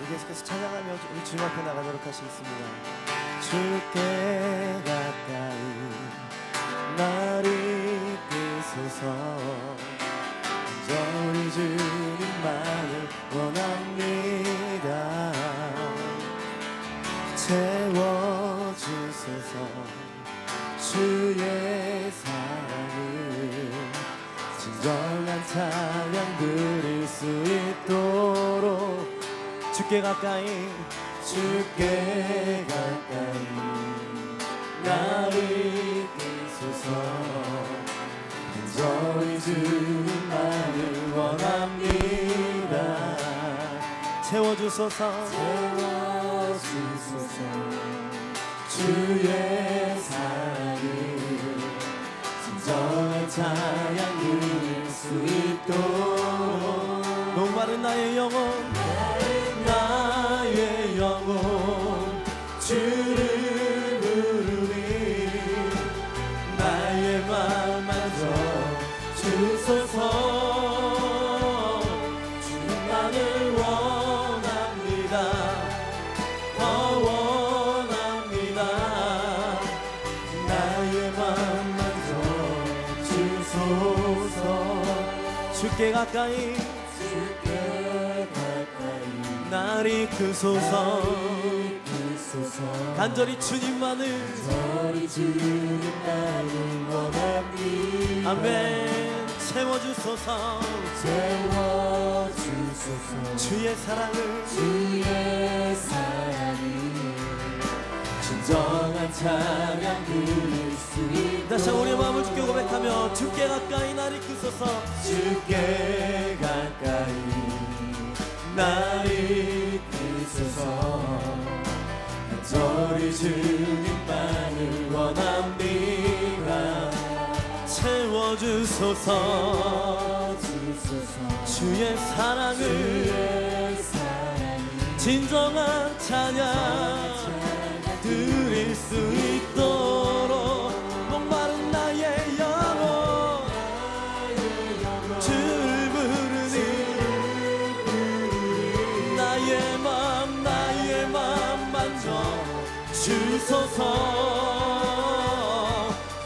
계속해서 찬양하며 우리 주님 앞에 나가도록 하시겠습니다. 주께 가까이 날 이끄소서. 저희 주님만을 원합니다. 채워주소서. 주의 사랑을 진정한 찬양 드릴 수 있도록 주께 가까이 나를 이끄소서. 저희 주님만을 원합니다. 채워주소서. 주의 사랑을 진정한 찬양 드릴 수 있도록 목마른 나의 영혼 주를 부르니 나의 맘 만져 주소서. 주님만을 원합니다. 더 원합니다. 나의 맘 만져 주소서. 주께 가까이 날 이끄소서. 간절히 주님만을 원합니다. 아멘. 채워주소서. 주의 사랑을 진정한 찬양 드릴 수 있도록 다시 우리의 마음을 주께 고백하며 주께 가까이 날 이끄소서. 주께 가까이 날 이끄소서. 저희 주님만을 원합니다. 채워주소서. 주의 사랑을 진정한 찬양 드릴 수 있도록 목마른 나의 영혼 주를 부르니 나의 맘 만져 주소서.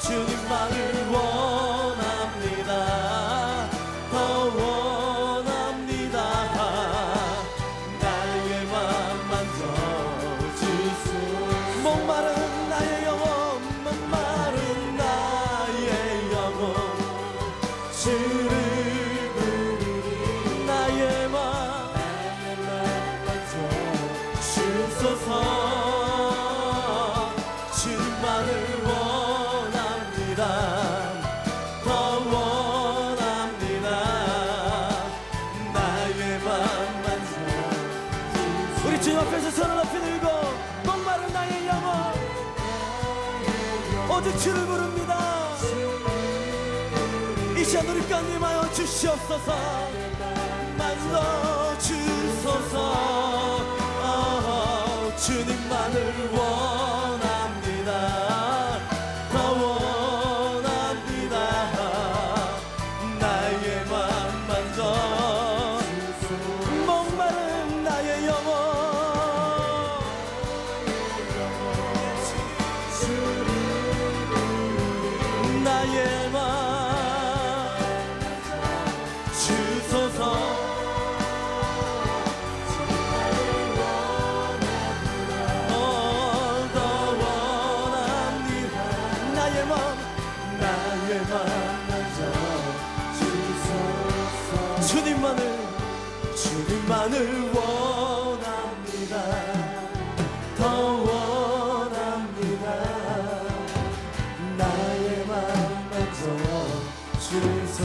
주님만을 원합니다. 더 원합니다. 나의 맘 만져 주소서. 목마른 나의 영혼 주를 부르니 나의 맘 만져 주소서. 주님만을 원합니다. 더 원합니다. 나의 맘 만져 우리 주님 앞에서 손을 높이 들고 목마른 나의 영혼 오직 주를 부릅니다. 이 시간 우리 간님하여 주시옵소서. 만져 주소서. 주님만을 원합니다. 더 원합니다. 나의 맘 만져 목마른 나의 영혼 나의 맘 주소서. 주님만을 원합니다. 더 원합니다. 나의 맘 만져 주소서.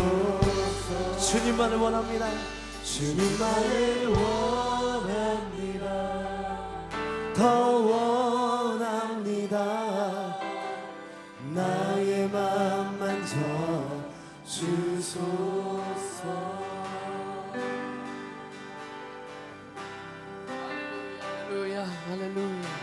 주님만을 원합니다. 주님만을 원합니다. 더 원합니다. 나의 맘 만져 주소서. Aleluya, aleluya.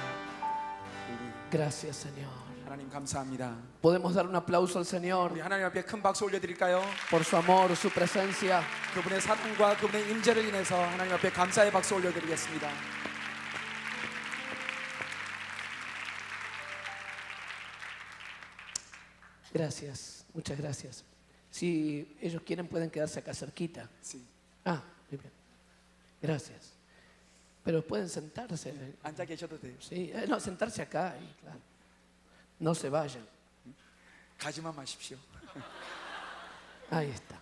Gracias, Señor. 하나님 감사합니다. Podemos dar un aplauso al Señor 우리 하나님 앞에 큰 박수 올려드릴까요? por su amor, su presencia. 그분의 사랑과 그분의 임재를 인해서 하나님 앞에 감사의 박수 올려드리겠습니다. Gracias, muchas gracias. Si ellos quieren pueden quedarse acá cerquita. Sí. Ah, muy bien. Gracias. Pero pueden sentarse. 앉아 계셔도 돼요. Sí, no, sentarse acá, y claro. No se vayan. 가지만 마십시오. Ahí está.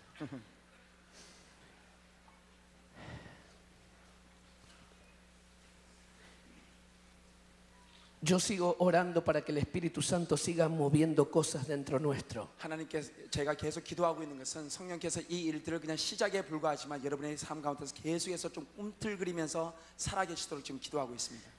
Yo sigo orando para que el Espíritu Santo siga moviendo cosas dentro nuestro. 하나님께서 제가 계속 기도하고 있는 것은 성령께서 이 일들을 그냥 시작에 불과하지만 여러분의 삶 가운데서 계속해서 좀 꿈틀거리면서 살아계시도록 지금 기도하고 있습니다.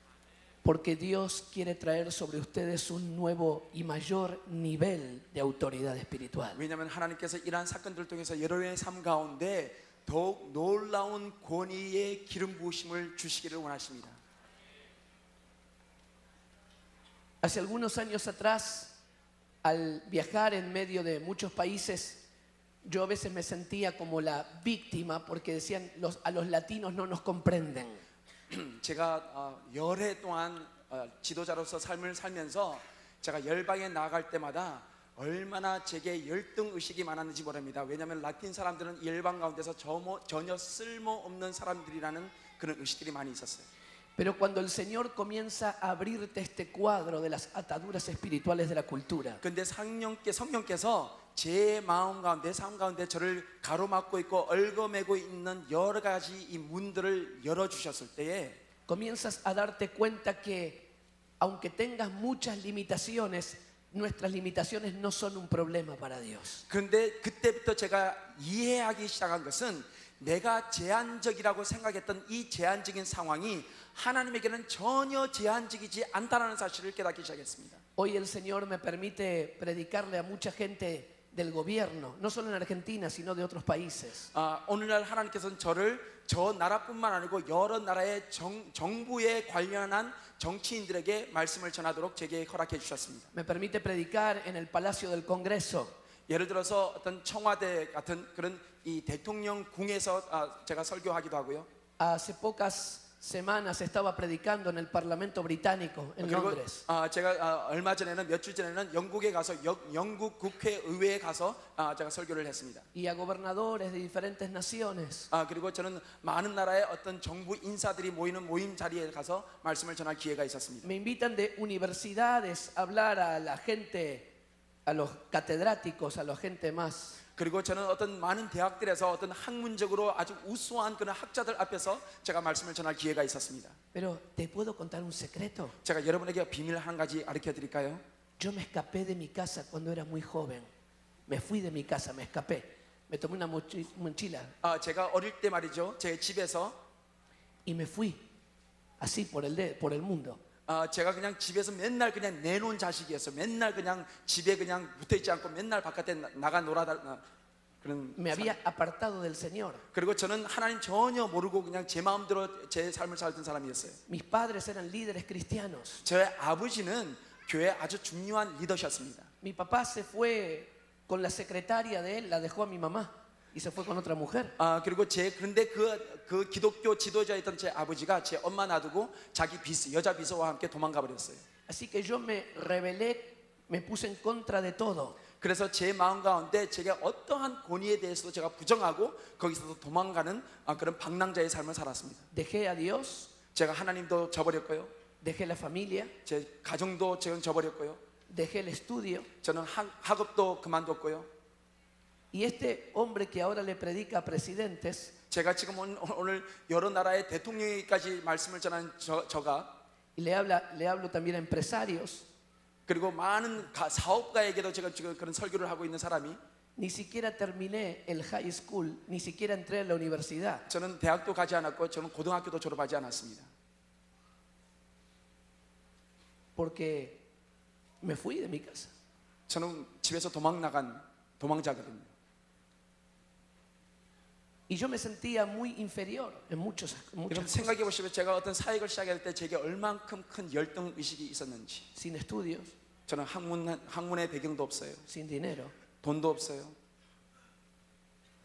Porque Dios quiere traer sobre ustedes un nuevo y mayor nivel de autoridad espiritual. 왜냐하면 하나님께서 이러한 사건들을 통해서 여러분의 삶 가운데 더욱 놀라운 권위의 기름 부으심을 주시기를 원하십니다. Hace algunos años atrás, al viajar en medio de muchos países, yo a veces me sentía como la víctima porque decían a los latinos no nos comprenden. 제가 열해 동안 지도자로서 삶을 살면서 제가 열방에 나아갈 때마다 얼마나 제게 열등 의식이 많았는지 모릅니다. 왜냐하면 라틴 사람들은 이 열방 가운데서 전혀 쓸모없는 사람들이라는 그런 의식들이 많이 있었어요. Pero cuando el Señor comienza a abrirte este cuadro de las ataduras espirituales de la cultura, 근데 성령께서 제 마음 가운데 삶 가운데 저를 가로막고 있고 얽어매고 있는 여러 가지 이 문들을 열어 주셨을 때에 comienzas a darte cuenta que aunque tengas muchas limitaciones, nuestras limitaciones no son un problema para Dios. 근데 그때부터 제가 이해하기 시작한 것은 내가 제한적이라고 생각했던 이 제한적인 상황이 하나님에게는 전혀 제한적이지 않다는 사실을 깨닫기 시작했습니다. Hoy el Señor me permite predicarle a mucha gente del gobierno, no solo en Argentina, sino de otros países. 오늘날 하나님께서는 저를 저 나라뿐만 아니고 여러 나라의 정부에 관련한 정치인들에게 말씀을 전하도록 제게 허락해 주셨습니다. Me permite predicar en el Palacio del Congreso. 예를 들어서 어떤 청와대 같은 그런 이 대통령 궁에서 제가 설교하기도 하고요. Hace pocas semanas estaba predicando en el Parlamento británico en 그리고 Londres. 제가 얼마 전에는 몇 주 전에는 영국에 가서 영국 국회의회에 가서 제가 설교를 했습니다. Y a gobernadores de diferentes naciones. 그리고 저는 많은 나라의 어떤 정부 인사들이 모이는 모임 자리에 가서 말씀을 전할 기회가 있었습니다. Me invitan de universidades a hablar a la gente, a los catedráticos, a la gente más. 그리고 저는 어떤 많은 대학들에서 어떤 학문적으로 아주 우수한 그런 학자들 앞에서 제가 말씀을 전할 기회가 있었습니다. Pero te puedo contar un secreto. 제가 여러분에게 비밀 한 가지 알려 드릴까요? Yo me escapé de mi casa cuando era muy joven. Me fui de mi casa, me escapé. Me tomé una mochila 제가 어릴 때 말이죠. 제 집에서 y me fui así por el mundo. 제가 그냥 집에서 맨날 그냥 내놓은 자식이었어요. 맨날 그냥 집에 그냥 붙어 있지 않고 맨날 바깥에 나가 놀아다 그런. Me había apartado del Señor. 그리고 저는 하나님 전혀 모르고 그냥 제 마음대로 제 삶을 살던 사람이었어요. Mis padres eran líderes cristianos. 저의 아버지는 교회 아주 중요한 리더셨습니다. Mi papá se fue con la secretaria de él, la dejó a mi mamá y se fue con otra mujer. 그리고 그런데 그 기독교 지도자였던 제 아버지가 제 엄마 놔두고 자기 여자 비서와 함께 도망가 버렸어요. Así que yo me rebelé, me puse en contra de todo. 그래서 제 마음 가운데 제가 어떠한 권위에 대해서도 제가 부정하고 거기서도 도망가는 그런 방랑자의 삶을 살았습니다. Dejé a Dios, 제가 하나님도 저버렸고요. dejé la familia, 제 가정도 제가 저버렸고요. dejé el estudio. 저는 학업도 그만뒀고요. Y este hombre que ahora le predica a presidentes, 제가 지금 오늘 여러 나라의 대통령에까지 말씀을 전한 저가 y le hablo también a empresarios, 그리고 많은 사업가에게도 제가 지금 그런 설교를 하고 있는 사람이 ni siquiera terminé el high school, ni siquiera entré a la universidad. 저는 대학도 가지 않았고 저는 고등학교도 졸업하지 않았습니다. Porque me fui de mi casa. 저는 집에서 도망나간 도망자거든요. Y yo me sentía muy inferior en muchas 여러분 cosas. 생각해 보시면 제가 어떤 사역을 시작할 때 제게 얼만큼 큰 열등 의식이 있었는지. Sin estudios, 저는 학문의 배경도 없어요. sin dinero. 돈도 없어요.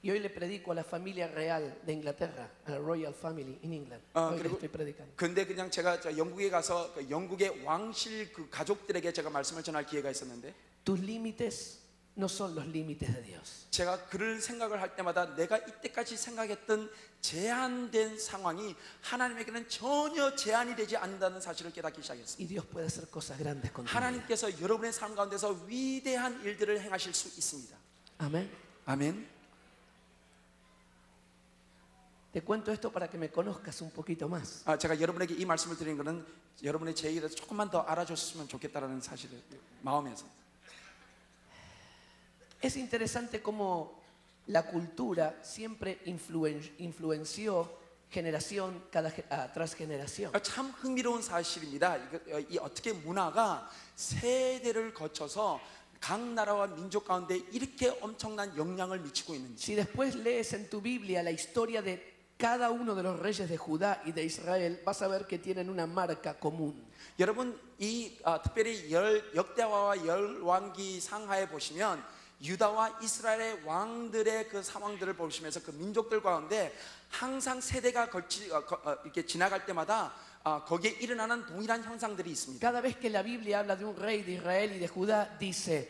Y hoy le predico a la familia real de Inglaterra, a la Royal Family in England. Hoy le 그리고 estoy predicando. 근데 그냥 제가 저 영국에 가서 그 영국의 왕실 그 가족들에게 제가 말씀을 전할 기회가 있었는데 Tus límites no son los límites de Dios. 제가 그를 생각을 할 때마다 내가 이때까지 생각했던 제한된 상황이 하나님에게는 전혀 제한이 되지 않는다는 사실을 깨닫기 시작했습니다. Y Dios puede hacer cosas grandes con tu vida. 하나님께서 여러분의 삶 가운데서 위대한 일들을 행하실 수 있습니다. Amén. 아멘. Te cuento esto para que me conozcas un poquito más. 제가 여러분에게 이 말씀을 드리는 것은 여러분의 제 얘기를 조금만 더 알아줬으면 좋겠다라는 사실을 마음에서. Es interesante cómo la cultura siempre influenció generación tras generación. 참 흥미로운 사실입니다. 이 어떻게 문화가 세대를 거쳐서 각 나라와 민족 가운데 이렇게 엄청난 영향을 미치고 있는지. Si después lees en tu Biblia la historia de cada uno de los reyes de Judá y de Israel, vas a ver que tienen una marca común. 여러분 이 특별히 역대와와 열왕기 상하에 보시면 유다와 이스라엘의 왕들의 그 상황들을 보시면서 그 민족들 가운데 항상 세대가 이렇게 지나갈 때마다 거기에 일어나는 동일한 현상들이 있습니다. Cada vez que la Biblia habla de un rey de Israel y de Judá, dice,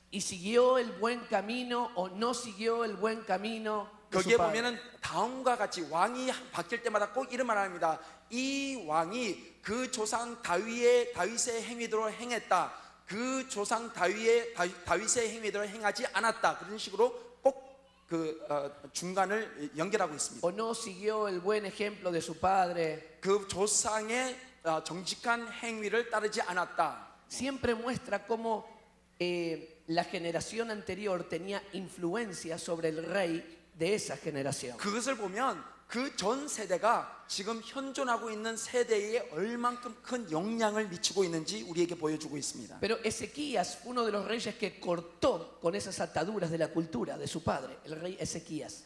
y siguió el buen camino o no siguió el buen camino de su 거기에 padre. 보면은 다음과 같이 왕이 바뀔 때마다 꼭 이런 말을 합니다. 이 왕이 그 조상 다윗의 행위대로 행했다. 그 조상 다윗의 행위대로 행하지 않았다. 그런 식으로 꼭 그 중간을 연결하고 있습니다. O no siguió el buen ejemplo de su padre. 그 조상의 정직한 행위를 따르지 않았다. Siempre muestra cómo la generación anterior tenía influencia sobre el rey de esa generación. 그것을 보면 그 전 세대가 지금 현존하고 있는 세대에 얼만큼 큰 영향을 미치고 있는지 우리에게 보여주고 있습니다. Pero Ezequías fue uno de los reyes que cortó con esas ataduras de la cultura de su padre, el rey Ezequías.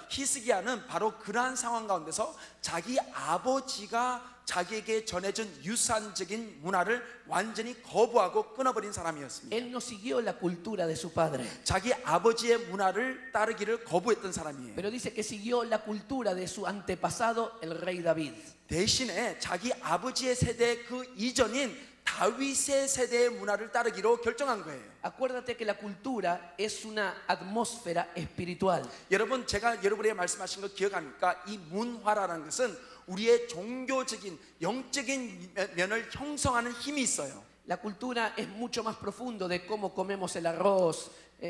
히스기야는 바로 그러한 상황 가운데서 자기 아버지가 자기에게 전해준 유산적인 문화를 완전히 거부하고 끊어버린 사람이었습니다. Él no siguió la cultura de su padre, 자기 아버지의 문화를 따르기를 거부했던 사람이에요. pero dice que siguió la cultura de su antepasado, el rey David. 대신에 자기 아버지의 세대 그 이전인 다윗의 세대의 문화를 따르기로 결정한 거예요. Acuérdate que la cultura es una atmósfera espiritual. 여러분 제가 여러분에게 말씀하신 거 기억합니까? 이 문화라는 것은 우리의 종교적인 영적인 면을 형성하는 힘이 있어요. La cultura es mucho más profundo de cómo comemos el arroz y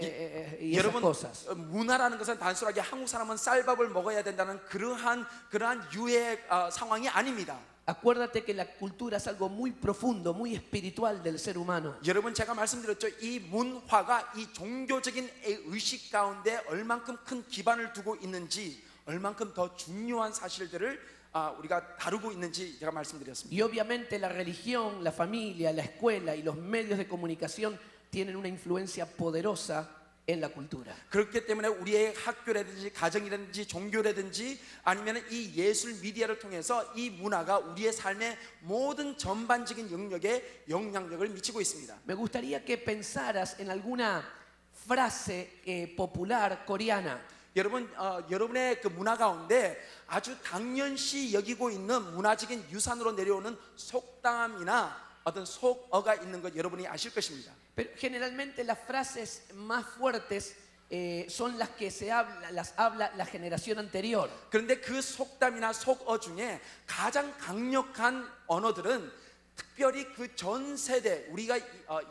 esas 여러분 cosas. 문화라는 것은 단순하게 한국 사람은 쌀밥을 먹어야 된다는 그러한 유해 상황이 아닙니다. Acuérdate que la cultura es algo muy profundo, muy espiritual del ser humano. 여러분 제가 말씀드렸죠. 이 문화가 이 종교적인 의식 가운데 얼만큼 큰 기반을 두고 있는지, 얼만큼 더 중요한 사실들을 우리가 다루고 있는지 제가 말씀드렸습니다. Y obviamente la religión, la familia, la escuela y los medios de comunicación tienen una influencia poderosa en la cultura. 그렇기 때문에 우리의 학교라든지 가정이라든지 종교라든지 아니면 이 예술 미디어를 통해서 이 문화가 우리의 삶의 모든 전반적인 영역에 영향력을 미치고 있습니다. Me gustaría que pensaras en alguna frase popular coreana. 여러분의 그 문화 가운데 아주 당연시 여기고 있는 문화적인 유산으로 내려오는 속담이나 어떤 속어가 있는 것 여러분이 아실 것입니다. Pero generalmente las frases más fuertes son las que las habla la generación anterior. 그런데 그 속담이나 속어 중에 가장 강력한 언어들은 특별히 그 전 세대, 우리가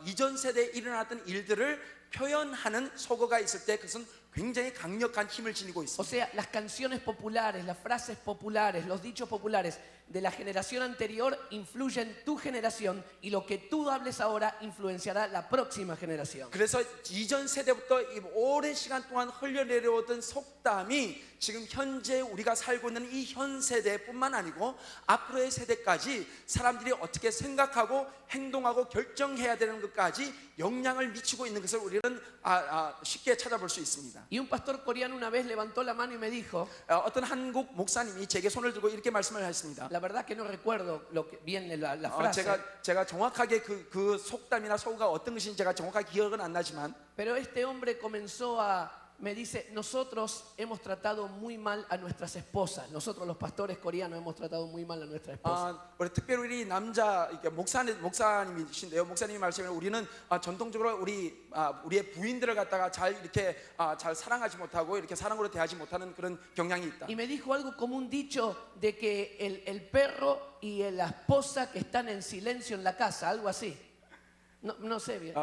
이전 세대에 일어났던 일들을 표현하는 속어가 있을 때 그것은 굉장히 강력한 힘을 지니고 O 있습니다. sea, las canciones populares, las frases populares, los dichos populares de la generación anterior influyen en tu generación y lo que tú hables ahora influenciará la próxima generación. 그래서 이전 세대부터 이 오랜 시간 동안 흘러내려오던 속담이 지금 현재 우리가 살고 있는 이 현 세대뿐만 아니고 앞으로의 세대까지 사람들이 어떻게 생각하고 행동하고 결정해야 되는 것까지 영향을 미치고 있는 것을 우리는 쉽게 찾아볼 수 있습니다. Y un pastor coreano una vez levantó la mano y me dijo, 어떤 한국 목사님이 제게 손을 들고 이렇게 말씀을 했습니다. La verdad que no recuerdo lo que, bien la 어, frase. 제가 정확하게 그 속담이나 소가 어떤 것인지 제가 정확하게 기억은 안 나지만 Pero este hombre comenzó me dice, nosotros hemos tratado muy mal a nuestras esposas. Nosotros los pastores coreanos hemos tratado muy mal a nuestras esposas. 우리 특별히 남자 이렇게 목사님이신데요. 목사님이 말씀을 우리는 전통적으로 우리의 부인들을 갖다가 잘 이렇게 잘 사랑하지 못하고 이렇게 사랑으로 대하지 못하는 그런 경향이 있다. Y me dijo algo como un dicho de que el perro y la esposa que están en silencio en la casa, algo así. No sé bien.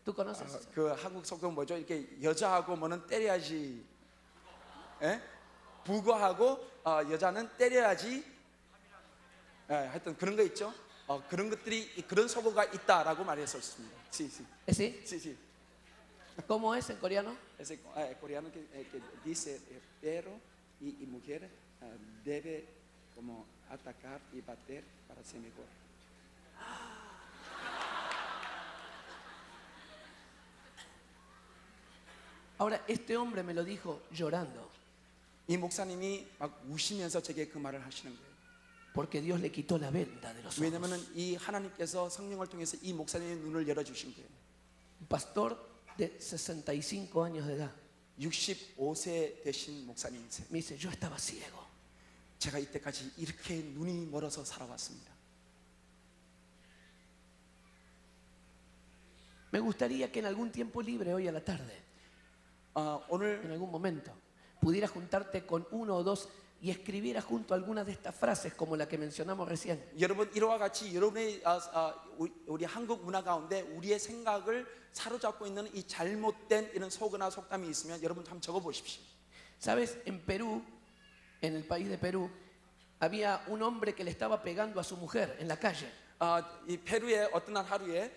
¿Tú conoces? 그 한국 속담 뭐죠? 이렇게 여자하고 뭐는 때려야지, 예? 부거하고 여자는 때려야지. 예, 하여튼 그런 거 있죠. 그런 것들이 그런 속어가 있다라고 말했었습니다. Sí, sí, ¿Sí? sí, sí. ¿Cómo es en coreano? Ese coreano que dice perro y mujer debe como atacar y bater para ser mejor. Ahora, este hombre me lo dijo llorando, 이 목사님이 막 우시면서 제게 그 말을 하시는 거예요. porque Dios le quitó la venda de los ojos. 왜냐면은 이 하나님께서 성령을 통해서 이 목사님의 눈을 열어 주신 거예요. Un pastor de 65 años de edad. 65세 되신 목사님이세요. Me dice, yo estaba ciego. 제가 이때까지 이렇게 눈이 멀어서 살아왔습니다. Me gustaría que en algún tiempo libre hoy a la tarde, 오늘 en algún momento, pudieras juntarte con uno o dos y escribieras junto algunas de estas frases como la que mencionamos recién. 여러분 이와 같이 여러분의 우리 한국 문화 가운데 우리의 생각을 사로잡고 있는 이 잘못된 이런 속어나 속담이 있으면 여러분 한번 적어 보십시오. ¿Sabes? En Perú, en el país de Perú, había un hombre que le estaba pegando a su mujer en la calle. 이 페루의 어떤 날 하루에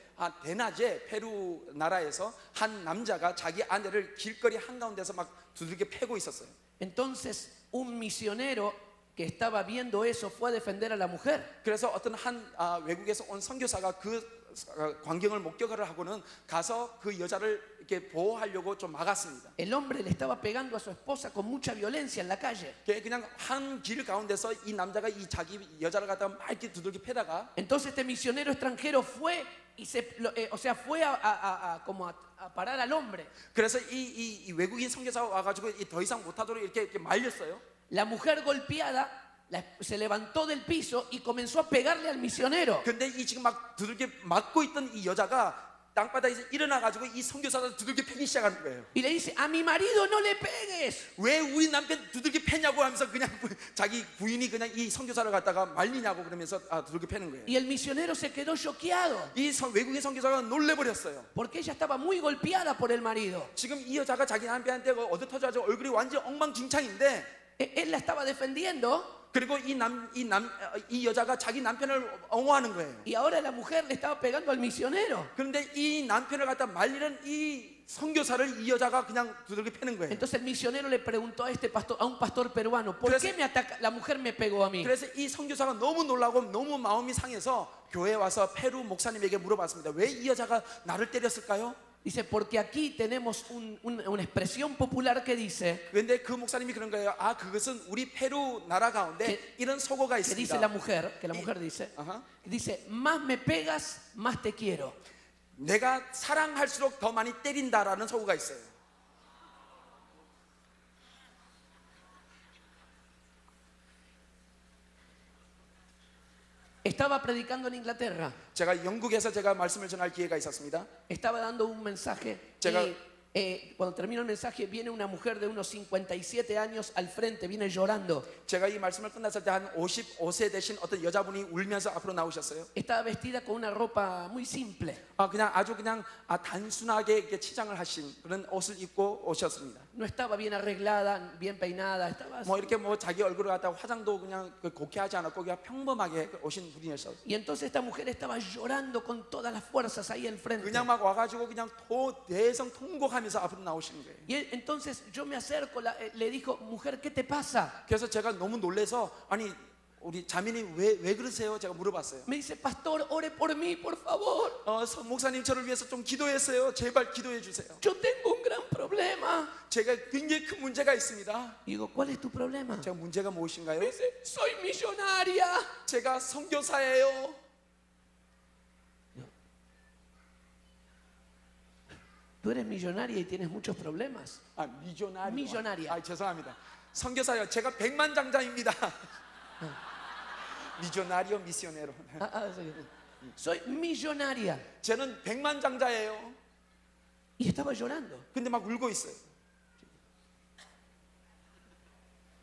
대낮에 페루 나라에서 한 남자가 자기 아내를 길거리 한가운데서 막 두들겨 패고 있었어요. Entonces, un misionero que estaba viendo eso fue a defender a la mujer. 그래서 어떤 한 외국에서 온 선교사가 그 광경을 목격을 하고는 가서 그 여자를 이렇게 보호하려고 좀 막았습니다. El hombre le estaba pegando a su esposa con mucha violencia en la calle. 그냥 한 길 가운데서 이 남자가 이 자기 여자를 갖다가 막 이렇게 두들겨 패다가 Entonces este misionero extranjero fue y fue como a parar al hombre. 그래서 이 외국인 선교사가 와가지고 더 이상 못하도록 이렇게 말렸어요. La mujer golpeada se levantó del piso y comenzó a pegarle al misionero. 근데 이 지금 막 두들겨 맞고 있던 이 여자가 땅바닥에서 일어나가지고 이 선교사를 두들겨 패기 시작하는 거예요. Y le dice, a mi marido no le pegues. 왜 우리 남편 두들겨 패냐고 하면서 그냥 자기 부인이 그냥 이 선교사를 갖다가 말리냐고 그러면서 두들겨 패는 거예요. Y el misionero se quedó choqueado 이 외국인 선교사가 놀래버렸어요. porque ella estaba muy golpeada por el marido. 지금 이 여자가 자기 남편한테 얻어 터져가지고 얼굴이 완전 엉망진창인데 Él la estaba defendiendo 그리고 이 여자가 자기 남편을 옹호하는 거예요. y ahora la mujer le estaba pegando al misionero. 그런데 이 남편을 갖다 말리는 이 선교사를 이 여자가 그냥 두들겨 패는 거예요. Entonces el misionero le preguntó a un pastor peruano, ¿por qué la mujer me pegó a mí? 그래서 이 선교사가 너무 놀라고 너무 마음이 상해서 교회에 와서 페루 목사님에게 물어봤습니다. 왜 이 여자가 나를 때렸을까요? Dice, porque aquí tenemos una expresión popular que dice, 근데 그 목사님이 그런 거예요. 그것은 우리 페루 나라 가운데 이런 속어가 que dice 있습니다. la mujer, que la mujer dice, dice, más me pegas, más te quiero. 내가 사랑할수록 더 많이 때린다라는 속어가 있어요. Estaba predicando en Inglaterra, 제가 영국에서 제가 말씀을 전할 기회가 있었습니다. estaba dando un mensaje Llega- y cuando termino el mensaje viene una mujer de unos 57 años al frente, viene llorando. 제가 이 말씀을 끝났을 때 한 55세 되신 어떤 여자분이 울면서 앞으로 나오셨어요. Estaba vestida con una ropa muy simple. 그냥 아주 그냥 단순하게 이렇게 치장을 하신 그런 옷을 입고 오셨습니다. No estaba bien arreglada, bien peinada, estaba así. 뭐 이렇게 뭐 자기 얼굴을 갖다 화장도 그냥 곱게 하지 않았고 그냥 평범하게 오신 분이었어요. Y entonces esta mujer estaba llorando con todas las fuerzas ahí al frente. 그냥 막 와가지고 그냥 대성 통곡하면서 앞으로 나오시는 거예요. Y entonces yo me acerco, le dijo, mujer, ¿qué te pasa? 그래서 제가 너무 놀래서 아니 우리 자매님 왜 그러세요? 제가 물어봤어요. Me dice, pastor, ore por mí, por favor. 목사님 저를 위해서 좀 기도했어요. 제발 기도해 주세요. Yo tengo un gran problema. 제가 굉장히 큰 문제가 있습니다. Y digo, ¿cuál es tu problema? 제가 문제가 무엇인가요? Me dice, soy millonaria. 제가 선교사예요. Tú eres millonaria y tienes muchos problemas. 미조나리오. 미조나리아. 죄송합니다. 선교사요. 제가 백만장자입니다. 미조나리오 미sio네로. Sí. Soy millonaria. 저는 백만장자예요. Y estaba llorando. 근데 막 울고 있어요.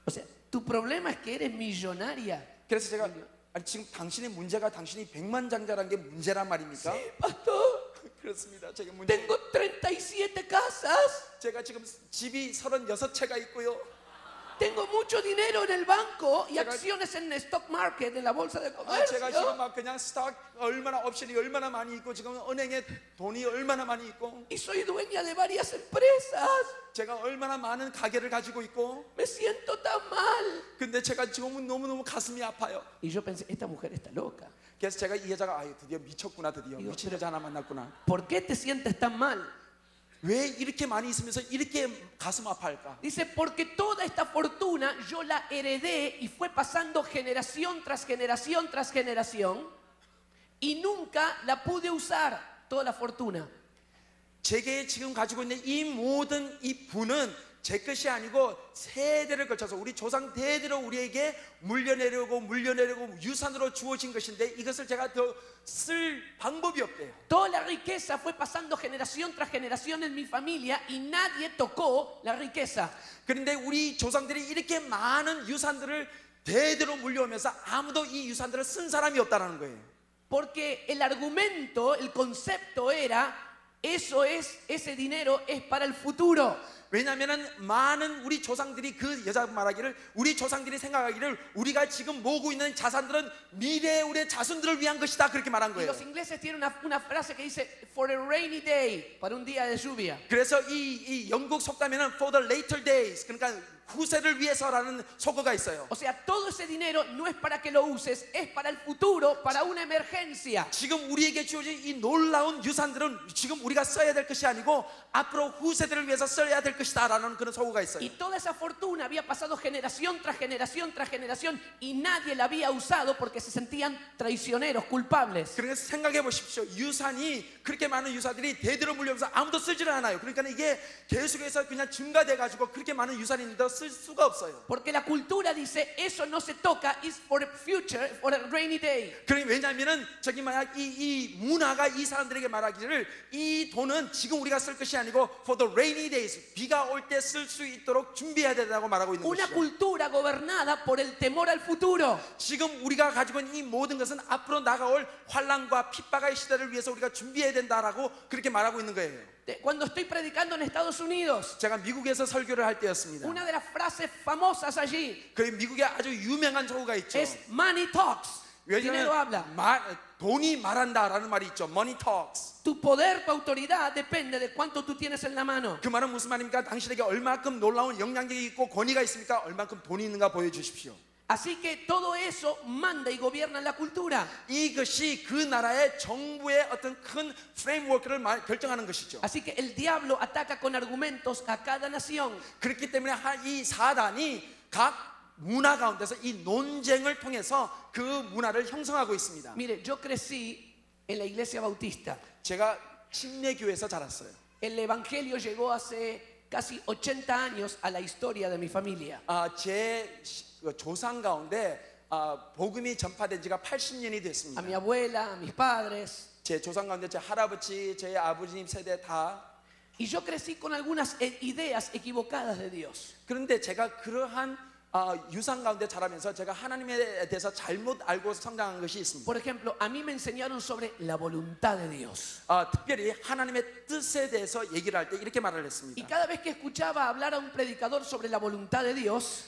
O sea, tu problema es que eres millonaria. 그래서 제가 지금 당신의 문제가 당신이 백만장자라는 게 문제란 말입니까? Sí, pastor. 그렇습니다. 제가 문제. Tengo 37 casas. 제가 지금 집이 36채가 있고요. Tengo mucho dinero en el banco y Checa- acciones en el stock market, en la bolsa de 제가 지금 comercio. 막 그냥 스탁 얼마나 옵션이 얼마나 많이 있고 지금 은행에 돈이 얼마나 많이 있고 Y soy dueña de varias empresas. 제가 얼마나 많은 가게를 가지고 있고 Me siento tan mal. 근데 제가 지금은 너무너무 가슴이 아파요. Y yo pensé, esta mujer está loca. 그래서 제가 이 여자가 드디어 미쳤구나 드디어 이거 미친 여자 하나 만났구나. ¿Por qué te sientes tan mal? 왜 이렇게 많이 있으면서 이렇게 가슴 아파할까? Dice, porque toda esta fortuna yo la heredé y fue pasando generación tras generación tras generación y nunca la pude usar, toda la fortuna. 제게 지금 가지고 있는 이 모든 이 부는 제 것이 아니고 세대를 걸쳐서 우리 조상 대대로 우리에게 물려내려고 유산으로 주어진 것인데 이것을 제가 더 쓸 방법이 없대요. Toda la riqueza fue pasando generación tras generación en mi familia y nadie tocó la riqueza. 그런데 우리 조상들이 이렇게 많은 유산들을 대대로 물려오면서 아무도 이 유산들을 쓴 사람이 없다는 거예요. Porque el argumento, el concepto era, ese dinero es para el futuro. 왜냐하면은 많은 우리 조상들이 그 여자 말하기를 우리 조상들이 생각하기를 우리가 지금 모으고 있는 자산들은 미래의 우리의 자손들을 위한 것이다 그렇게 말한 Y 거예요. los ingleses tienen una frase que dice, for a rainy day, para un día de lluvia. 그래서 이 영국 속담에는 for the later days 그러니까 후세를 위해서라는 속어가 있어요. O sea, todo ese dinero no es para que lo uses, es para el futuro, para una emergencia. 지금 우리에게 주어진 이 놀라운 유산들은 지금 우리가 써야 될 것이 아니고 앞으로 후세들을 위해서 써야 될 것이다라는 그런 속어가 있어요. Y toda esa fortuna había pasado generación tras generación tras generación y nadie la había usado porque se sentían traicioneros, culpables. 그러니까 생각해 보십시오. 유산이 그렇게 많은 유산들이 대대로 물려오면서 아무도 쓰지를 않아요. 그러니까 이게 계속해서 그냥 증가돼 가지고 그렇게 많은 유산이 있는데 쓸 수가 없어요. Porque la cultura dice, eso no se toca, it's for the future, for a rainy day. 그러니 왜냐하면은 저기 만약 이 문화가 이 사람들에게 말하기를 이 돈은 지금 우리가 쓸 것이 아니고 for the rainy days 비가 올 때 쓸 수 있도록 준비해야 된다고 말하고 있는 Una 것이죠. cultura gobernada por el temor al futuro. 지금 우리가 가지고 있는 이 모든 것은 앞으로 나가올 환란과 핍박의 시대를 위해서 우리가 준비해야 된다라고 그렇게 말하고 있는 거예요. Cuando estoy predicando en Estados Unidos, 제가 미국에서 설교를 할 때였습니다. una de las frases famosas allí 그 미국에 아주 유명한 조가 있죠. es money talks. Dinero habla. 돈이 말한다라는 말이 있죠. Money talks. Tu poder, tu autoridad depende de cuánto tú tienes en la mano. 그 말은 무슨 말입니까? 당신에게 얼마큼 놀라운 영향력이 있고 권위가 있습니까? 얼마큼 돈이 있는가 보여주십시오. Así que todo eso manda y gobierna la cultura. 이것이 그 나라의 정부의 어떤 큰 프레임워크를 결정하는 것이죠. Así que el diablo ataca con argumentos a cada nación. 그렇기 때문에 이 사단이 각 문화 가운데서 이 논쟁을 통해서 그 문화를 형성하고 있습니다. Mire, yo crecí en la iglesia bautista. 제가 침례교회에서 자랐어요. El evangelio llegó hace casi 80 años a la historia de mi familia. 제 조상 가운데 복음이 전파된 지가 80년이 됐습니다. A mi abuela, a mis padres. 제 조상 가운데 제 할아버지, 제 아버님 세대 다. Y yo crecí con algunas ideas equivocadas de Dios. 그런데 제가 그러한 유산 가운데 자라면서 제가 하나님에 대해서 잘못 알고 성장한 것이 있습니다. Por ejemplo, a mí me enseñaron sobre la voluntad de Dios. 특별히 하나님의 뜻에 대해서 얘기를 할 때 이렇게 말을 Y 했습니다. cada vez que escuchaba hablar a un predicador sobre la voluntad de Dios,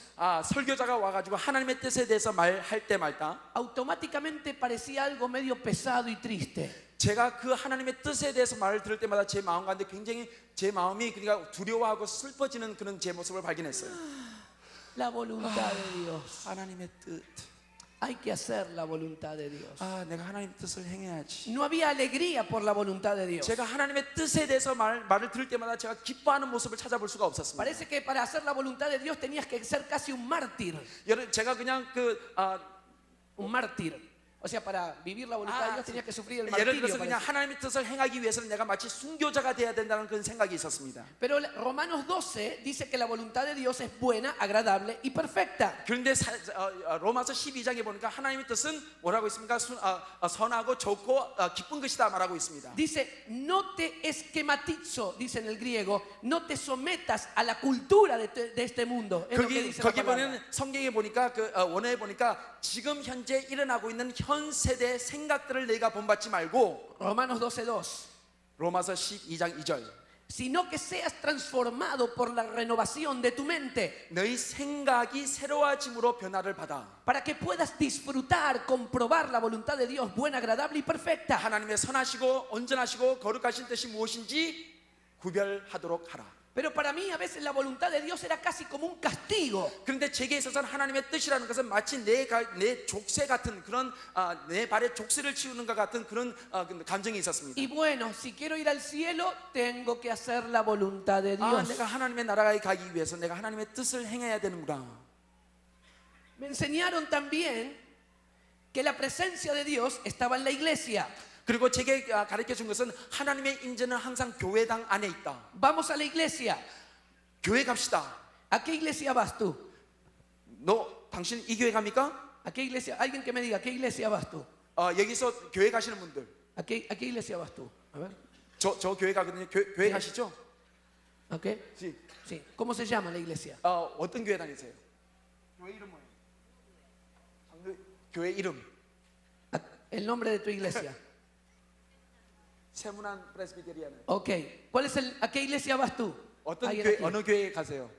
설교자가 와가지고 하나님의 뜻에 대해서 말할 때 말다 automáticamente parecía algo medio pesado y triste. 제가 그 하나님의 뜻에 대해서 말을 들을 때마다 제 마음 가운데 굉장히 제 마음이 그러니까 두려워하고 슬퍼지는 그런 제 모습을 발견했어요. La voluntad de Dios. 하나님의 뜻. Hay que hacer la voluntad de Dios. 아, 내가 하나님 뜻을 행해야지. No había alegría por la voluntad de Dios. 제가 하나님의 뜻에 대해서 말을 들을 때마다 제가 기뻐하는 모습을 찾아볼 수가 없었습니다. Parece que para hacer la voluntad de Dios tenías que ser casi un mártir. 여러분, 제가 그냥 Un mártir. O sea, para vivir la voluntad de Dios tenías que sufrir el 예를 martirio. 들어서 그냥 parece. 하나님의 뜻을 행하기 위해서는 내가 마치 순교자가 돼야 된다는 그런 생각이 있었습니다. Pero Romanos 12 dice que la voluntad de Dios es buena, agradable y perfecta. 그런데 로마서 12장에 보니까 하나님의 뜻은 뭐라고 있습니까? 선하고 좋고 기쁜 것이다 말하고 있습니다. Dice, no te esquematizo, dice en el griego, no te sometas a la cultura de este mundo. Es lo que dice la 거기 palabra. 보면 성경에 보니까 원어에 보니까 지금 현재 일어나고 있는 현 세대의 생각들을 내가 본받지 말고 Romanos 12:2. 로마서 12장 2절 Sino que seas transformado por la renovación de tu mente, 너희 생각이 새로워짐으로 변화를 받아 para que puedas disfrutar, comprobar la voluntad de Dios buena, agradable y perfecta. 하나님의 선하시고 온전하시고 거룩하신 뜻이 무엇인지 구별하도록 하라. Pero para mí a veces la voluntad de Dios era casi como un castigo. 그런데 제게 있어서는 하나님의 뜻이라는 것은 마치 내 족쇄 같은 그런 내 발에 족쇄를 치우는 것 같은 그런 감정이 있었습니다. Y bueno, si quiero ir al cielo, tengo que hacer la voluntad de Dios. 내가 하나님의 나라에 가기 위해서 내가 하나님의 뜻을 행해야 되는구나. Me enseñaron también que la presencia de Dios estaba en la iglesia. 그리고 제게 가르쳐준 것은 하나님의 임재는 항상 교회당 안에 있다. Vamos a la iglesia. 교회 갑시다. ¿A qué iglesia vas tú? 당신 이 교회 갑니까? ¿A qué iglesia? Alguien que me diga, ¿a qué iglesia vas tú? 여기서 교회 가시는 분들. ¿A qué iglesia vas tú? A ver. 저 교회 가거든요. 교회 가시죠? ¿A qué? Sí. Sí. ¿Cómo se llama la iglesia? 어떤 교회 다니세요? 교회 이름 뭐예요? 교회 이름. El nombre de tu iglesia. 세문안 프레스비테리아는. Ok. ¿A qué iglesia vas tú? 어떤 Alguien 교회 aquí. 어느 교회에 가세요?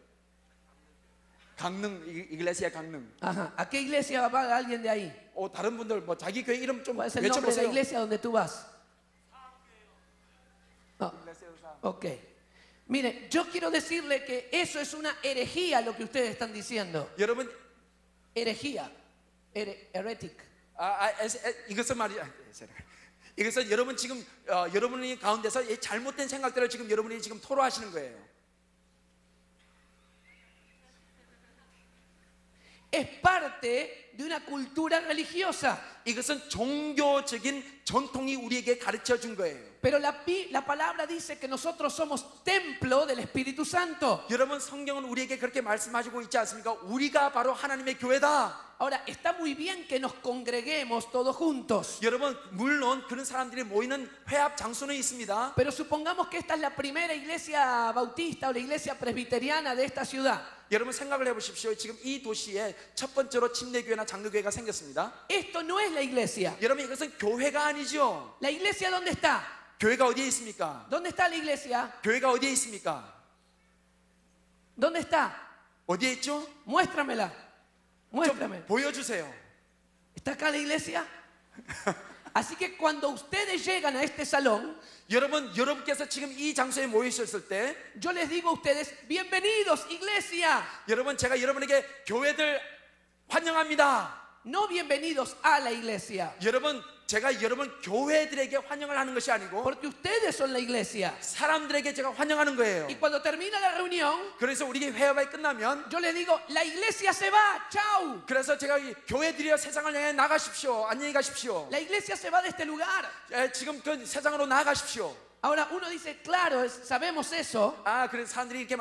강릉 이글레시아 강릉. Ajá. ¿A qué iglesia va alguien de ahí? 다른 분들 뭐 자기 교회 이름 좀 ¿Cuál es el nombre de la 외쳐보세요. iglesia donde tú vas? No. Ok. Mire, yo quiero decirle que eso es una herejía lo que ustedes están diciendo. 여러분 Herejía. Heretic. 이것은 말이야. 이것은 여러분 지금 여러분이 가운데서 이 잘못된 생각들을 지금 여러분이 지금 토로하시는 거예요. Es parte de una cultura religiosa. 이것은 종교적인 전통이 우리에게 가르쳐 준 거예요. Pero la palabra dice que nosotros somos templo del Espíritu Santo. 여러분 성경은 우리에게 그렇게 말씀하시고 있지 않습니까? 우리가 바로 하나님의 교회다. Ahora, está muy bien que nos congreguemos todos juntos. 여러분 물론 그런 사람들이 모이는 회합 장소는 있습니다. Pero supongamos que esta es la primera iglesia bautista o la iglesia presbiteriana de esta ciudad. 여러분 생각을 해보십시오. 지금 이 도시에 첫 번째로 침례교회나 장로교회가 생겼습니다. Esto no es la iglesia. 여러분 이것은 교회가 아니죠. ¿La iglesia dónde está? 교회가 어디에 있습니까? ¿Dónde está la iglesia? 교회가 어디에 있습니까? ¿Dónde está? 어디에 있죠? Muéstramela. Muéstrame. 좀 보여주세요. ¿Está acá la iglesia? Así que cuando ustedes llegan a este salón, 여러분께서 지금 이 장소에 모여 있었을 때 yo les digo a ustedes, bienvenidos, iglesia. 여러분 제가 여러분에게 교회들 환영합니다. No bienvenidos a la iglesia. 제가 여러분 교회들에게 환영을 하는 것이 아니고 Porque ustedes son la iglesia. 사람들에게 제가 환영하는 거예요. Y cuando termina la reunión, 그래서 우리 회합이 끝나면 yo les digo, la iglesia se va, chao. 그래서 제가 교회들이여 세상을 향해 나가십시오. 안녕히 가십시오. La iglesia se va de este lugar. 지금 그 세상으로 나가십시오. Ahora uno dice, claro, sabemos eso, 그래서 사람들이 이렇게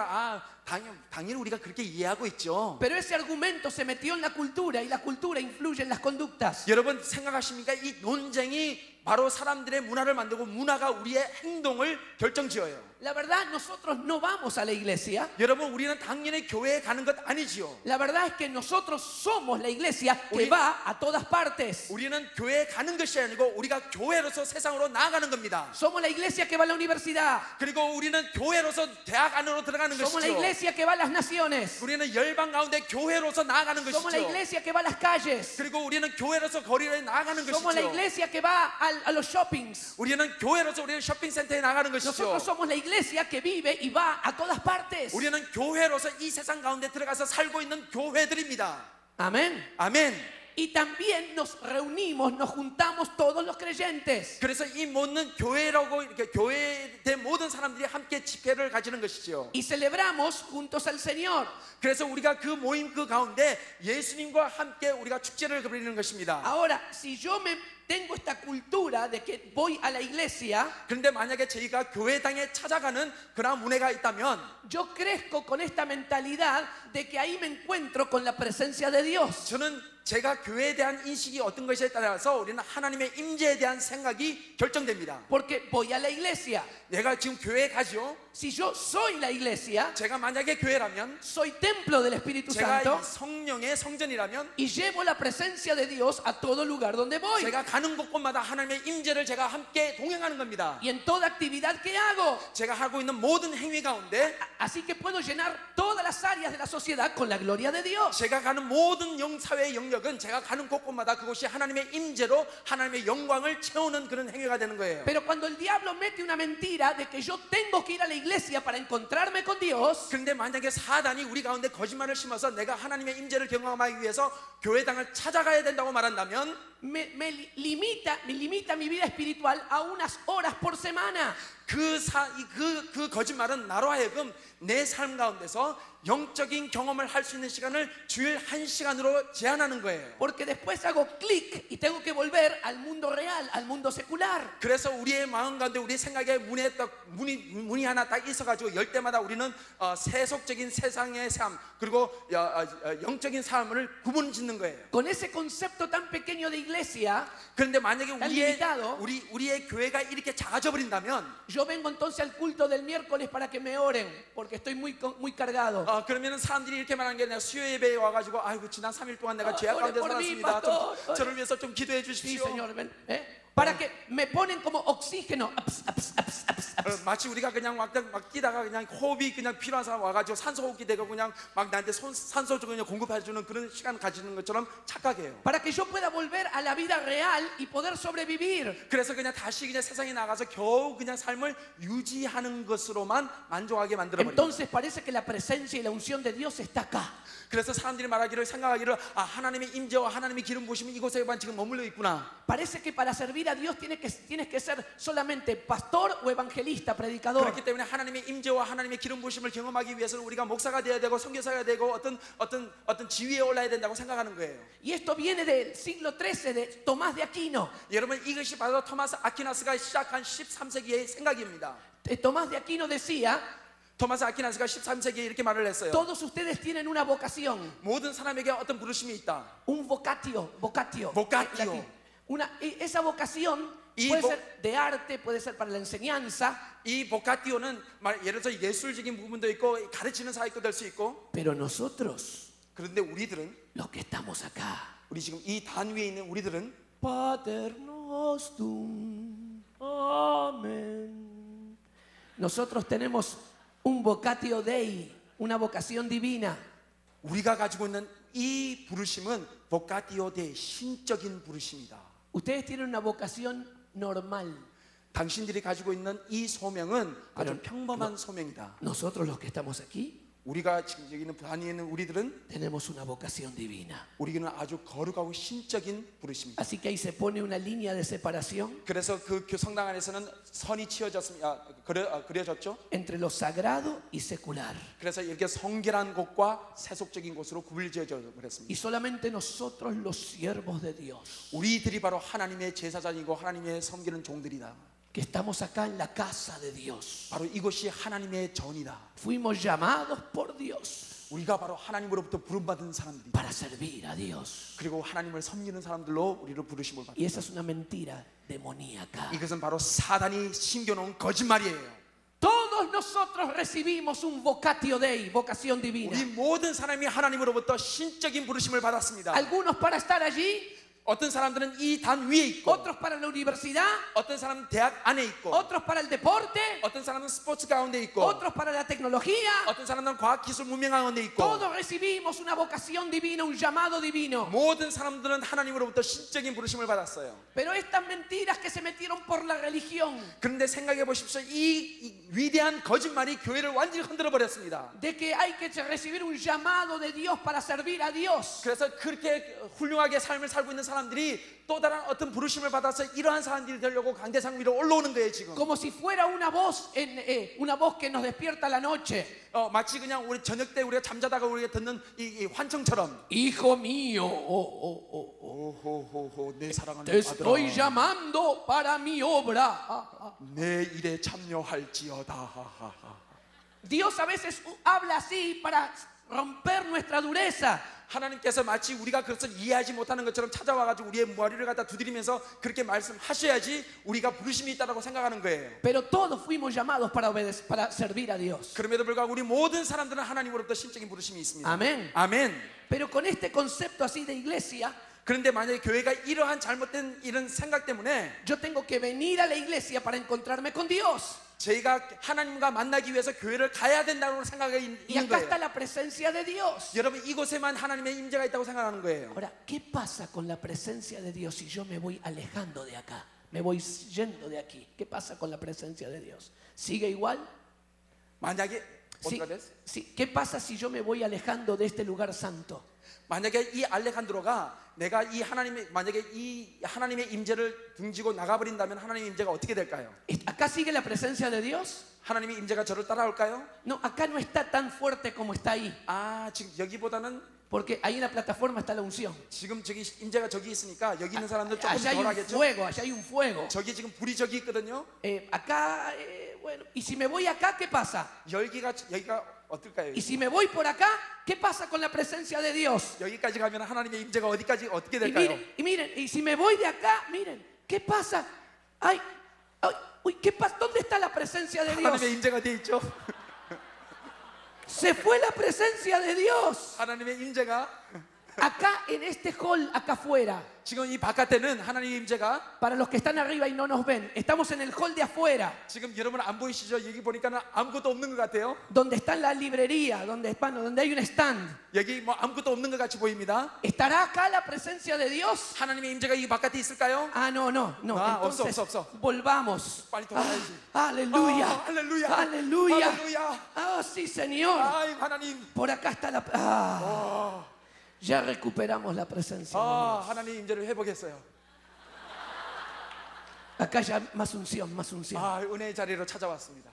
당연히 우리가 그렇게 이해하고 있죠. pero ese argumento se metió en la cultura y la cultura influye en las conductas. 여러분 생각하십니까? 이 논쟁이 바로 사람들의 문화를 만들고 문화가 우리의 행동을 결정지어요. La verdad, nosotros no vamos a la iglesia. 여러분 우리는 당연히 교회에 가는 것 아니지요. La verdad es que nosotros somos la iglesia que va a todas partes. 우리는 교회에 가는 것이 아니고 우리가 교회로서 세상으로 나아가는 겁니다. Somos la iglesia que va a la universidad. 그리고 우리는 교회로서 대학 안으로 들어가는 Somos la 것이죠. iglesia que va a las naciones. 우리는 열방 가운데 교회로서 나아가는 Somos la 것이죠. iglesia que va a las calles. 그리고 우리는 교회로서 거리에 나가는 Somos la 것이죠. iglesia que va a los shoppings. 우리는 교회로서 우리는 쇼핑센터에 나가는 것이죠. Nosotros somos la iglesia que vive y va a todas partes. 우리는 교회로서 이 세상 가운데 들어가서 살고 있는 교회들입니다. Amén. 아멘. Y también nos reunimos, nos juntamos todos los creyentes. 그래서 이 모든 교회라고 이렇게 교회의 모든 사람들이 함께 집회를 가지는 것이죠. Y celebramos juntos al Señor. 그래서 우리가 그 모임 그 가운데 예수님과 함께 우리가 축제를 벌이는 것입니다. Ahora, si yo tengo esta cultura de que voy a la iglesia, 그런데 만약에 저희가 교회당에 찾아가는 그런 문화가 있다면 yo crezco con esta mentalidad de que ahí me encuentro con la presencia de Dios. 저는 제가 교회에 대한 인식이 어떤 것에 따라서 우리는 하나님의 임재에 대한 생각이 결정됩니다. Porque voy a la iglesia. 내가 지금 교회에 가죠. Si yo soy la iglesia, 제가 만약에 교회라면 soy templo del Espíritu 제가 Santo 이 성령의 성전이라면 y llevo la presencia de Dios a todo lugar donde voy. 제가 가는 곳곳마다 하나님의 임재를 제가 함께 동행하는 겁니다. Y en toda actividad que hago. 제가 하고 있는 모든 행위 가운데 Así que puedo llenar todas las áreas de la sociedad con la gloria de Dios. 제가 가는 모든 사회의 영역은 제가 가는 곳곳마다 그곳이 하나님의 임재로 하나님의 영광을 채우는 그런 행위가 되는 거예요. Pero cuando el diablo mete una mentira de que yo tengo que ir a la iglesia para encontrarme con Dios, 그런데 만약에 사단이 우리 가운데 거짓말을 심어서 내가 하나님의 임재를 경험하기 위해서 교회당을 찾아가야 된다고 말한다면 me limita mi vida espiritual a unas horas por semana. 그 거짓말은 나로 하여금 내 삶 가운데서 영적인 경험을 할 수 있는 시간을 주일 1시간으로 제한하는 거예요. Porque después hago clic y tengo que volver al mundo real, al mundo secular. 그래서 우리의 마음 가운데 우리 생각에 문이 하나 딱 있어가지고 열 때마다 우리는 세속적인 세상의 삶 그리고 영적인 삶을 구분짓는 거예요. Con ese concepto tan pequeño de iglesia, 그런데 만약에 limitado, 우리의 교회가 이렇게 작아져 버린다면 yo vengo entonces al culto del miércoles para que me oren, porque estoy muy cargado. 그러면은 사람들이 이렇게 말하는 게 내가 수요 예배에 와가지고 아이고 지난 3일 동안 내가 죄악 가운데 ore por mí, 살았습니다. pastor. 저를 위해서 좀 기도해 Sí, 주십시오. Señor, ven, para que me ponen como oxígeno. 마치 우리가 그냥 막 뛰다가 그냥 호흡이 그냥 필요한 사람 와가지고 산소 호흡기 되고 그냥 막 나한테 산소 그냥 공급해주는 그런 시간 가지는 것처럼 착각해요. Para que yo pueda volver a la vida real y poder sobrevivir. 그래서 그냥 다시 그냥 세상에 나가서 겨우 그냥 삶을 유지하는 것으로만 만족하게 만들어 버려요. Entonces parece que la presencia y la unción de Dios está acá. 그래서 사람들이 생각하기를 하나님의 임재와 하나님의 기름 부으심이 이곳에만 지금 머물러 있구나. Parece que para servir a Dios tienes que ser solamente pastor o evangelista, predicador. 그렇기 때문에 하나님의 임재와 하나님의 기름 부으심을 경험하기 위해서는 우리가 목사가 되어야 되고 선교사가 되고 어떤 지위에 올라야 된다고 생각하는 거예요. Y esto viene del siglo XIII de Tomás de Aquino. 여러분 이것이 바로 토마스 아퀴나스가 시작한 13세기의 생각입니다. Tomás de Aquino decía, 토마스 아퀴나스가 13세기에 이렇게 말을 했어요. todos ustedes tienen una vocación. 모든 사람에게 어떤 부르심이 있다. Un vocatio. Vocatio. Latín. Esa vocación puede ser de arte, puede ser para la enseñanza. 이 보카티오는 예를 들어서 예술적인 부분도 있고 가르치는 사역도 될 수 있고. Pero nosotros, 그런데 우리들은 los que estamos acá, 우리 지금 이 단 위에 있는 우리들은 Pater nostrum. Amén. Nosotros tenemos un vocatio Dei, una vocación divina. 우리가 가지고 있는 이 부르심은 보카티오 대 신적인 부르심이다. Ustedes tienen una vocación normal. 당신들이 가지고 있는 이 소명은 아주 평범한 소명이다. Nosotros los que estamos aquí 우리가 지금 여기 있는 단위에 있는 우리들은 tenemos una vocación divina. 우리는 아주 거룩하고 신적인 부르심이다. Así que ahí se pone una línea de separación 그래서 그 성당 안에서는 선이 그려졌죠. entre lo sagrado y secular. 그래서 이렇게 성결한 곳과 세속적인 곳으로 구분지어져 그랬습니다. Y solamente nosotros los siervos de Dios, 우리들이 바로 하나님의 제사장이고 하나님의 섬기는 종들이다. que estamos acá en la casa de Dios, 바로 이것이 하나님의 전이다. fuimos llamados por Dios 우리가 바로 하나님으로부터 부름받은 사람들이다. para servir a Dios. 그리고 하나님을 섬기는 사람들로 우리를 부르심을 받다. Y esa es una mentira demoníaca. 이것은 바로 사단이 심겨놓은 거짓말이에요. Todos nosotros recibimos un vocatio Dei, vocación divina. 우리 모든 사람이 하나님으로부터 신적인 부르심을 받았습니다. Algunos para estar allí, 어떤 사람들은 이 단 위에 있고, otros para la universidad, 어떤 사람은 대학 안에 있고, otros para el deporte, 어떤 사람은 스포츠 가운데 있고, otros para la tecnología. 어떤 사람은 과학 기술 문명 가운데 있고. Todos recibimos una vocación divina, un llamado divino. 모든 사람들은 하나님으로부터 신적인 부르심을 받았어요. Pero estas mentiras que se metieron por la religión, 그런데 생각해 보십시오. 이 위대한 거짓말이 교회를 완전히 흔들어 버렸습니다. de que hay que recibir un llamado de Dios para servir a Dios. 그래서 그렇게 훌륭하게 삶을 살고 있는 사람들이 또 다른 어떤 부르심을 받아서 이러한 사람들이 되려고 강대상 위로 올라오는 거예요 지금. Como si fuera una voz, una voz que nos despierta a la noche. 마치 그냥 우리 저녁 때 우리가 잠자다가 우리가 듣는 이 환청처럼. Hijo mío, 오호호호 내 사랑하는 te estoy 아들아, llamando para mi obra. 내 일에 참여할지어다. Dios a veces habla así para romper nuestra dureza. 하나님께서 마치 우리가 그것을 이해하지 못하는 것처럼 찾아와가지고 우리의 머리를 갖다 두드리면서 그렇게 말씀하셔야지 우리가 부르심이 있다고 생각하는 거예요. Pero todos fuimos llamados para servir a Dios. 그럼에도 불구하고 우리 모든 사람들은 하나님으로부터 신적인 부르심이 있습니다. Amén. 아멘. Pero con este concepto así de iglesia, 그런데 만약에 교회가 이러한 잘못된 이런 생각 때문에 yo tengo que venir a la iglesia para encontrarme con Dios. 저희가 하나님과 만나기 위해서 교회를 가야 된다는 생각이 Y 있는 acá 거예요. está la presencia de Dios. 여러분 이곳에만 하나님의 임재가 있다고 생각하는 거예요. Ahora, ¿qué pasa con la presencia de Dios si yo me voy alejando de acá? Me voy yendo de aquí. ¿Qué pasa con la presencia de Dios? ¿Sigue igual? 만약에 Sí, otra vez? sí. ¿Qué pasa si yo me voy alejando de este lugar santo? 만약에 이 알레칸드로가 내가 이 하나님의 만약에 이 하나님의 임재를 등지고 나가버린다면 하나님의 임재가 어떻게 될까요? ¿Acá sigue la presencia de Dios? 하나님의 임재가 저를 따라올까요? No, acá no está tan fuerte como está ahí. 아 지금 여기보다는 Porque ahí en la plataforma está la unción. 지금 저기 임재가 저기 있으니까 여기 있는 사람들 조금 Allá hay un 덜하겠죠? fuego, allá hay un fuego. 저기 지금 불이 저기 있거든요. Acá, bueno, y si me voy acá, ¿qué pasa? 여기가 어떨까요? Y si me voy por acá, ¿qué pasa con la presencia de Dios? 여기까지 가면 하나님의 임재가 어디까지 어떻게 Y 될까요? miren, y si me voy de acá, miren, ¿qué pasa? Ay, ay, uy, ¿qué pasa? ¿Dónde está la presencia de Dios? 하나님의 임재가 어디에 있죠? Se fue la presencia de Dios. 하나님의 임재가 Acá en este hall, acá afuera, 지금 이 바깥에는 하나님의 임재가 para los que están arriba y no nos ven, estamos en el hall de afuera, 지금 여러분 안 보이시죠? 여기 보니까는 아무것도 없는 것 같아요. donde está la librería, donde hay un stand. 여기 뭐 아무것도 없는 것 같이 보입니다. ¿Estará acá la presencia de Dios? 하나님의 임재가 이 바깥에 있을까요? Ah, no. Ah, Entonces, 없어. volvamos. 빨리 돌아가야지. Aleluya. 아, 할렐루야. Aleluya. 할렐루야. Ah, sí, Señor. 아이 하나님. Por acá está la. Ya recuperamos la presencia. 아 하나님 임재를 회복했어요. Acá ya más unción, más unción. 아 은혜의 자리로 찾아왔습니다.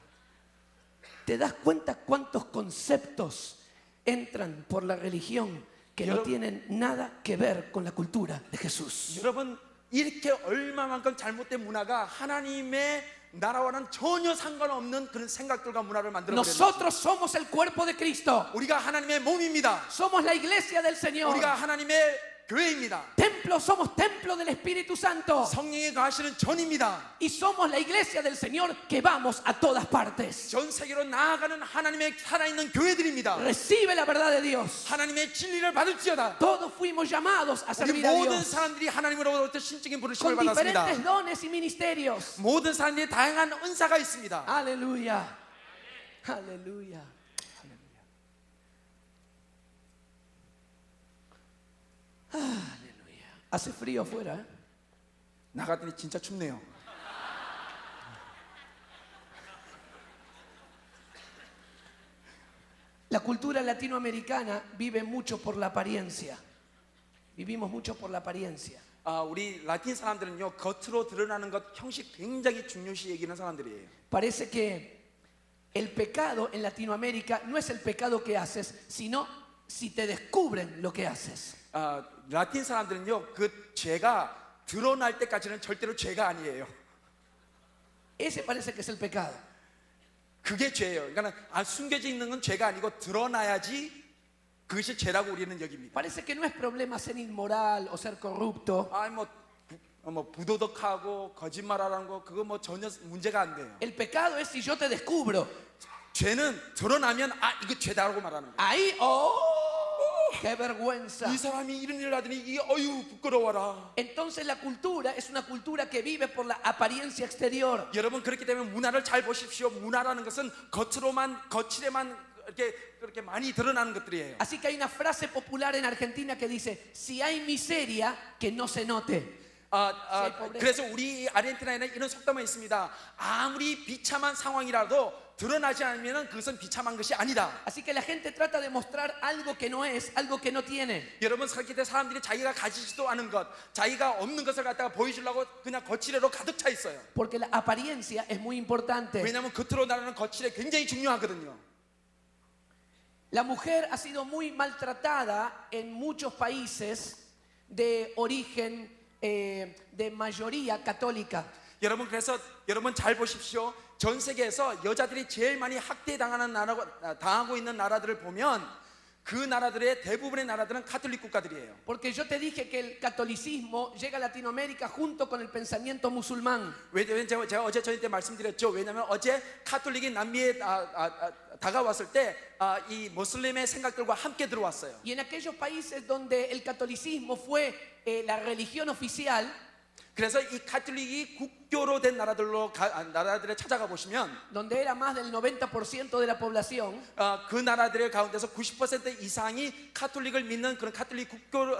¿Te das cuenta cuántos conceptos entran por la religión que no tienen nada que ver con la cultura de Jesús? 여러분 이렇게 얼마만큼 잘못된 문화가 하나님의 나라와는 전혀 상관없는 그런 생각들과 문화를 만들어 버렸는지. Nosotros somos el cuerpo de Cristo. 우리가 하나님의 몸입니다. Somos la iglesia del Señor. 우리가 하나님의 교회입니다. Somos templo del Espíritu Santo. 성령이 거하시는 전입니다. Y somos la iglesia del Señor que vamos a todas partes. 전 세계로 나아가는 하나님의 살아있는 교회들입니다. Recibe la verdad de Dios. 하나님의 진리를 받을지어다. Todos fuimos llamados a 우리 servir a 모든 Dios 사람들이 하나님으로부터 신적인 부르심을 con 받았습니다. diferentes dones y ministerios. 모든 사람들이 다양한 은사가 있습니다. Aleluya. Aleluya. Aleluya. Hace frío afuera, ¿eh? 나갔더니 진짜 춥네요. La cultura latinoamericana vive mucho por la apariencia. Vivimos mucho por la apariencia. 우리 라틴 사람들은요 겉으로 드러나는 것 형식 굉장히 중요시 여기는 사람들이에요. Parece que el pecado en Latinoamérica no es el pecado que haces, sino si te descubren lo que haces. 라틴 사람들은요 그 죄가 드러날 때까지는 절대로 죄가 아니에요. Ese parece que es el pecado. 그게 죄예요. 그러니까 숨겨져 있는 건 죄가 아니고 드러나야지 그것이 죄라고 우리는 여깁니다. Parece que no es problema ser inmoral o ser corrupto. 뭐 부도덕하고 거짓말하는 거 그거 뭐 전혀 문제가 안 돼요. El pecado es si yo te descubro. 죄는 드러나면 이거 죄다라고 말하는 거예요. Ahí, qué vergüenza. 이 사람이 이런 일을 하더니 이게 어유 부끄러워라. Entonces la cultura es una cultura que vive por la apariencia exterior. 여러분 그렇기 때문에 문화를 잘 보십시오. 문화라는 것은 거칠에만 그렇게 많이 드러나는 것들이에요. Así que hay una frase popular en Argentina que dice, si hay miseria, que no se note. 그래서 우리 아르헨티나에는 이런 속담이 있습니다. 아무리 비참한 상황이라도 드러나지 않으면 그것은 비참한 것이 아니다. Así que la gente trata de mostrar algo que no es, algo que no tiene. 여러분 살기 때 사람들이 자기가 가지지도 않은 것, 자기가 없는 것을 갖다가 보여주려고 그냥 거칠애로 가득 차 있어요. Porque la apariencia es muy importante. 왜냐하면 겉으로 나르는 거칠애 굉장히 중요하거든요. La mujer ha sido muy maltratada en muchos países de origen de mayoría católica. 여러분 그래서 여러분 잘 보십시오. 전 세계에서 여자들이 제일 많이 당하고 있는 나라들을 보면 그 나라들의 대부분의 나라들은 가톨릭 국가들이에요. Porque yo te dije que el catolicismo llega a Latinoamérica junto con el pensamiento musulmán. 왜냐면 제가 어제 저희 때 말씀드렸죠. 왜냐하면 어제 가톨릭이 남미에 다가왔을 때 이 모슬림의 생각들과 함께 들어왔어요. Y en aquellos países donde el catolicismo fue la religión oficial, 그래서 이 가톨릭이 국교로 된 나라들에 찾아가 보시면 donde era más del 90% de la población, 그 나라들의 가운데서 90% 이상이 가톨릭을 믿는 그런 가톨릭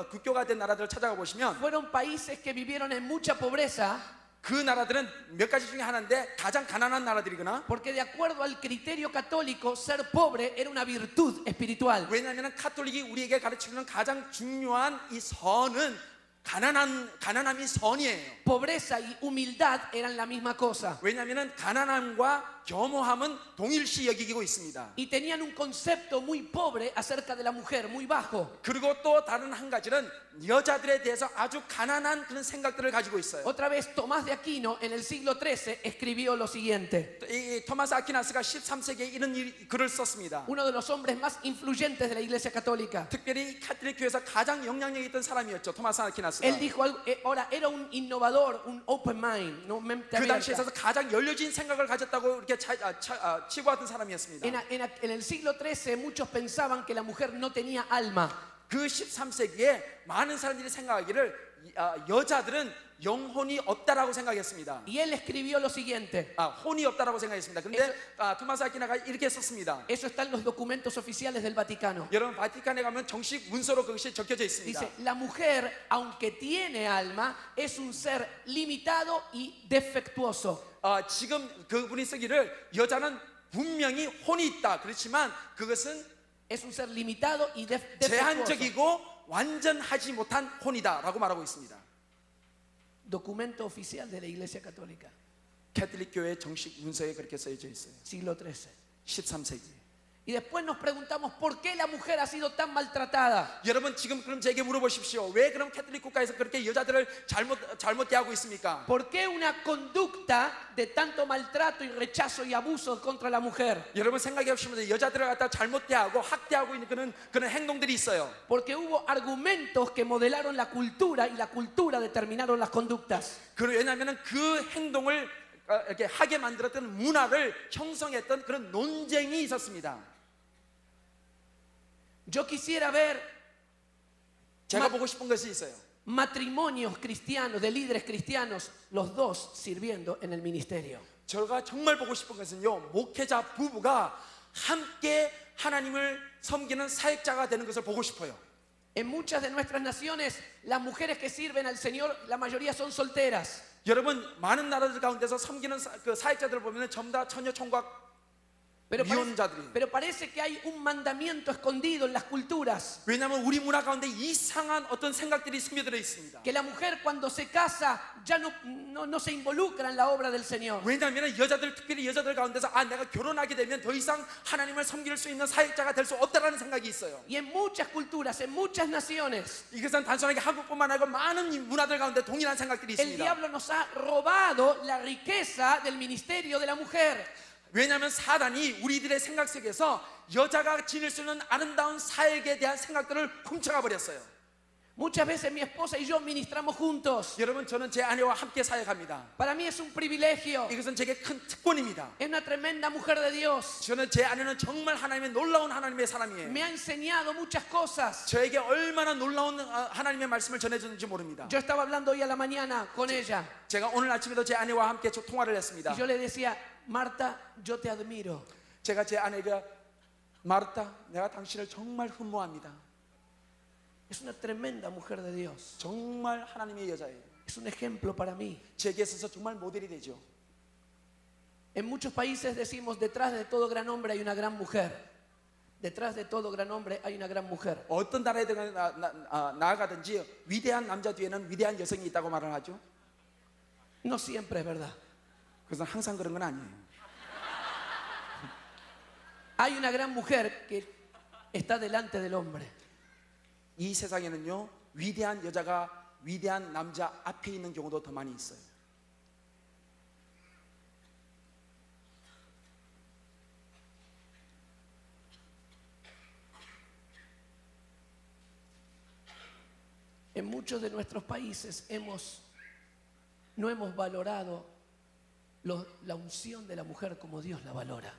국교가 된 나라들을 찾아가 보시면 fueron países que vivieron en mucha pobreza, 그 나라들은 몇 가지 중에 하나인데 가장 가난한 나라들이거나, porque de acuerdo al criterio católico, ser pobre era una virtud espiritual. 왜냐하면 가톨릭이 우리에게 가르치는 가장 중요한 이 선은 가난함이 선이에요. Pobreza y humildad eran la misma cosa. 왜냐하면 가난함과 겸허함은 동일시 여기고 있습니다. Y tenían un concepto muy pobre acerca de la mujer, muy bajo. 그리고 또 다른 한 가지는 여자들에 대해서 아주 가난한 그런 생각들을 가지고 있어요. Otra vez, Tomás de Aquino en el siglo XIII escribió lo siguiente. 이 토마스 아퀴나스가 13세기에 이런 글을 썼습니다. Uno de los hombres más influyentes de la Iglesia Católica. 특별히 카톨릭 교회에서 가장 영향력 있던 사람이었죠. 토마스 아퀴나스가. Él dijo algo, ahora era un innovador, un open mind, no mente 그 당시에 abierta. 있어서 가장 열려진 생각을 가졌다고 이렇게 치부하던 사람이었습니다. En el siglo XIII muchos pensaban que la mujer no tenía alma. 그 13세기에 많은 사람들이 생각하기를 여자들은 영혼이 없다라고 생각했습니다. Y él escribió lo siguiente. 혼이 없다라고 생각했습니다. 그런데 토마스 아퀴나가 이렇게 썼습니다. Eso está en los documentos oficiales del Vaticano. 여러분 바티칸에 가면 정식 문서로 그것이 적혀져 있습니다. Dice, la mujer, aunque tiene alma, es un ser limitado y defectuoso. 지금 그분이 쓰기를 여자는 분명히 혼이 있다. 그렇지만 그것은 Es un ser limitado y defectuoso. 제한적이고 완전하지 못한 혼이다라고 말하고 있습니다. Documento oficial de la Iglesia Católica, 캐톨릭 교회 정식 문서에 그렇게 써져 있어요. siglo XIII. 13세기. Y después nos preguntamos por qué la mujer ha sido tan maltratada. 여러분 지금 그럼 제게 물어보십시오. 왜 그럼 캐톨릭 국가에서 그렇게 여자들을 잘못 대하고 있습니까? ¿Por qué una conducta de tanto maltrato y rechazo y abuso contra la mujer? 여러분 생각해 보시면 여자들을 갖다 잘못 대하고 학대하고 있는 그런 행동들이 있어요. Porque hubo argumentos que modelaron la cultura y la cultura determinaron las conductas. 왜냐하면 그 행동을 이렇게 하게 만들었던 문화를 형성했던 그런 논쟁이 있었습니다. Yo quisiera ver 제가 보고 싶은 것이 있어요. matrimonios cristianos, de líderes cristianos, los dos sirviendo en el ministerio. 제가 정말 보고 싶은 것은요, 목회자 부부가 함께 하나님을 섬기는 사역자가 되는 것을 보고 싶어요. En muchas de nuestras naciones, las mujeres que sirven al Señor, la mayoría son solteras. 여러분 많은 나라들 가운데서 섬기는 그 사역자들을 보면 전부 다 처녀 총각 Pero parece que hay un mandamiento escondido en las culturas. 왜냐하면 우리 문화 가운데 이상한 어떤 생각들이 스며들어 있습니다. Que la mujer cuando se casa ya no se involucra en la obra del Señor. 왜냐하면 특별히 여자들 가운데서 내가 결혼하게 되면 더 이상 하나님을 섬길 수 있는 사역자가 될 수 없다라는 생각이 있어요. Y en muchas culturas, en muchas naciones, 이것은 단순하게 한국뿐만 아니고 많은 문화들 가운데 동일한 생각들이 el 있습니다. diablo nos ha robado la riqueza del ministerio de la mujer. 왜냐하면 사단이 우리들의 생각 속에서 여자가 지닐 수 있는 아름다운 사역에 대한 생각들을 훔쳐가 버렸어요. Muchas veces mi esposa y yo ministramos juntos. 여러분 저는 제 아내와 함께 사역합니다. Para mí es un privilegio. 이것은 제게 큰 특권입니다. Es una tremenda mujer de Dios. 저는 제 아내는 정말 하나님의 놀라운 하나님의 사람이에요. Me ha enseñado muchas cosas. 저에게 얼마나 놀라운 하나님의 말씀을 전해주는지 모릅니다. Yo estaba hablando hoy a la mañana con ella. 제가 오늘 아침에도 제 아내와 함께 통화를 했습니다. Y yo le decía, Marta, yo te admiro. 제가 제 아내가 마르타, 내가 당신을 정말 흠모합니다. Es una tremenda mujer de Dios. 정말 하나님의 여자예요. Es es un ejemplo para mí. 제게 있어서 정말 모델이 되죠. En muchos países decimos, detrás de todo gran hombre hay una gran mujer. Detrás de todo gran hombre hay una gran mujer. 어떤 나라에 나아가든지 위대한 남자 뒤에는 위대한 여성이 있다고 말을 하죠. No siempre es verdad. 그래서 항상 그런 건 아니에요. Hay una gran mujer que está delante del hombre. 이 세상에는요, 위대한 여자가 위대한 남자 앞에 있는 경우도 더 많이 있어요. En muchos de nuestros países no hemos valorado la unción de la mujer como Dios la valora.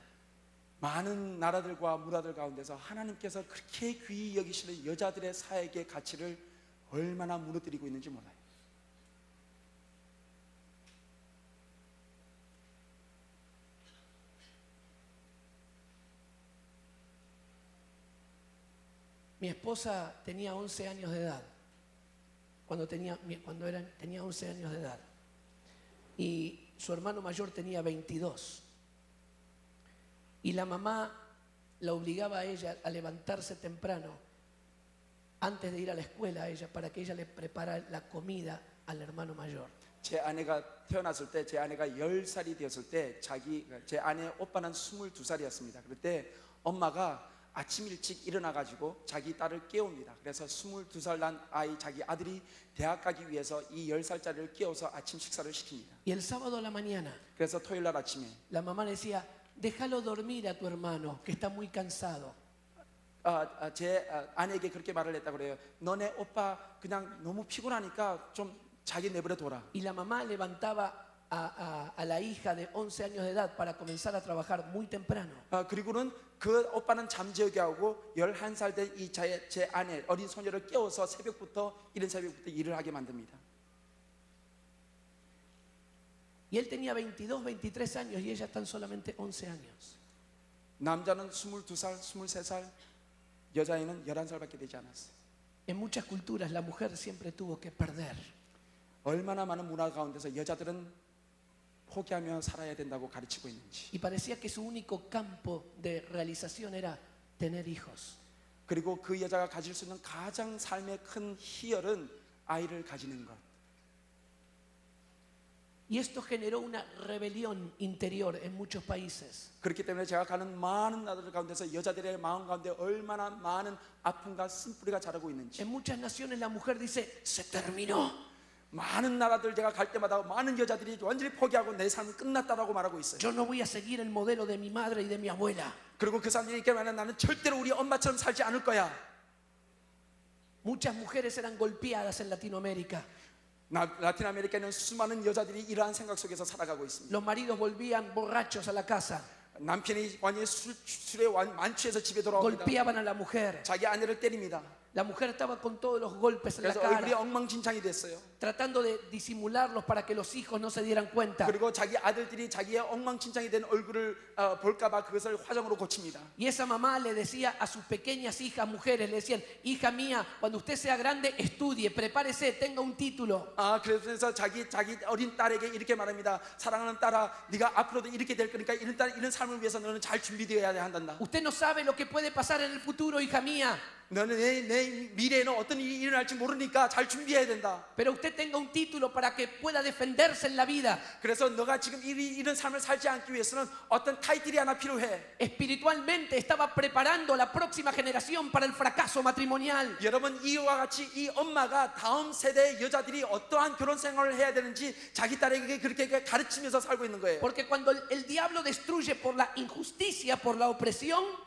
많은 나라들과 문화들 가운데서 하나님께서 그렇게 귀히 여기시는 여자들의 사역의 가치를 얼마나 무너뜨리고 있는지 몰라요. Mi esposa tenía 11 años de edad, tenía 11 años de edad, y su hermano mayor tenía 22. Y la mamá la obligaba a ella a levantarse temprano antes de ir a la escuela a ella para que ella le prepara la comida al hermano mayor. 제 아내가 태어났을 때, 제 아내가 10살이 되었을 때, 제 아내 오빠는 22살이었습니다. 그럴 때 엄마가 아침 일찍 일어나가지고 자기 딸을 깨웁니다. 그래서 22살 난 아이, 자기 아들이 대학 가기 위해서 이 10살짜리를 깨워서 아침 식사를 시킵니다. Y el sábado a la mañana, 그래서 토요일 날 아침에 la mamá le decía, déjalo dormir a tu hermano, que está muy cansado. 제 아내에게 그렇게 말을 했다고 그래요. 너네 오빠 그냥 너무 피곤하니까 좀 자기 내버려 둬라. Y la mamá levantaba a la hija de 11 años de edad para comenzar a trabajar muy temprano. 그리고는 그 오빠는 잠재우게 하고 11살 된 이 제 아내 어린 소녀를 깨워서 이른 새벽부터 일을 하게 만듭니다. Y él tenía 22, 23 años y ella tan solamente 11 años. 남자는 22살, 23살, 여자애는 11살밖에 되지 않았어요. En muchas culturas la mujer siempre tuvo que perder. 얼마나 많은 문화 가운데서 여자들은 포기하며 살아야 된다고 가르치고 있는지. Y parecía que su único campo de realización era tener hijos. 그리고 그 여자가 가질 수 있는 가장 삶의 큰 희열은 아이를 가지는 것. Y esto generó una rebelión interior en muchos países. 그렇기 때문에 제가 가는 많은 나라들 가운데서 여자들의 마음 가운데 얼마나 많은 아픔과 쓴뿌리가 자라고 있는지. En muchas naciones la mujer dice, se terminó. 많은 나라들 제가 갈 때마다 많은 여자들이 완전히 포기하고 내 삶은 끝났다라고 말하고 있어요. Yo no voy a seguir el modelo de mi madre y de mi abuela. 그리고 그 사람들이 이렇게 말하면 나는 절대로 우리 엄마처럼 살지 않을 거야. Muchas mujeres eran golpeadas en Latinoamérica. 라틴 아메리카에는 수많은 여자들이 이러한 생각 속에서 살아가고 있습니다. Los maridos volvían borrachos a la casa. 남편이 완전히 술에 만취해서 집에 돌아옵니다. Golpeaban a la mujer. 자기 아내를 때립니다. La mujer estaba con todos los golpes en la 그래서 얼굴이 cara, 엉망진창이 됐어요. tratando de disimularlos para que los hijos no se dieran cuenta. 그리고 자기 아들들이 자기의 엉망진창이 된 얼굴을 볼까봐 그것을 화장으로 고칩니다. Y esa mamá le decía a sus pequeñas hijas mujeres, le decían, hija mía, cuando usted sea grande, estudie, prepárese, tenga un título. 그래서 자기 어린 딸에게 이렇게 말합니다. 사랑하는 딸아, 네가 앞으로도 이렇게 될 거니까 이런 삶을 위해서 너는 잘 준비되어야 한단다. Usted no sabe lo que puede pasar en el futuro, hija mía. 너는 내 미래에는 어떤 일이 일어날지 모르니까 잘 준비해야 된다. Pero usted tenga un título para que pueda defenderse en la vida. 그래서 너가 지금 이런 삶을 살지 않기 위해서는 어떤 타이틀이 하나 필요해. Espiritualmente estaba preparando la próxima generación para el fracaso matrimonial. 여러분, 이와 같이 이 엄마가 다음 세대의 여자들이 어떠한 결혼 생활을 해야 되는지 자기 딸에게 그렇게 가르치면서 살고 있는 거예요. Porque cuando el diablo destruye por la injusticia, por la opresión,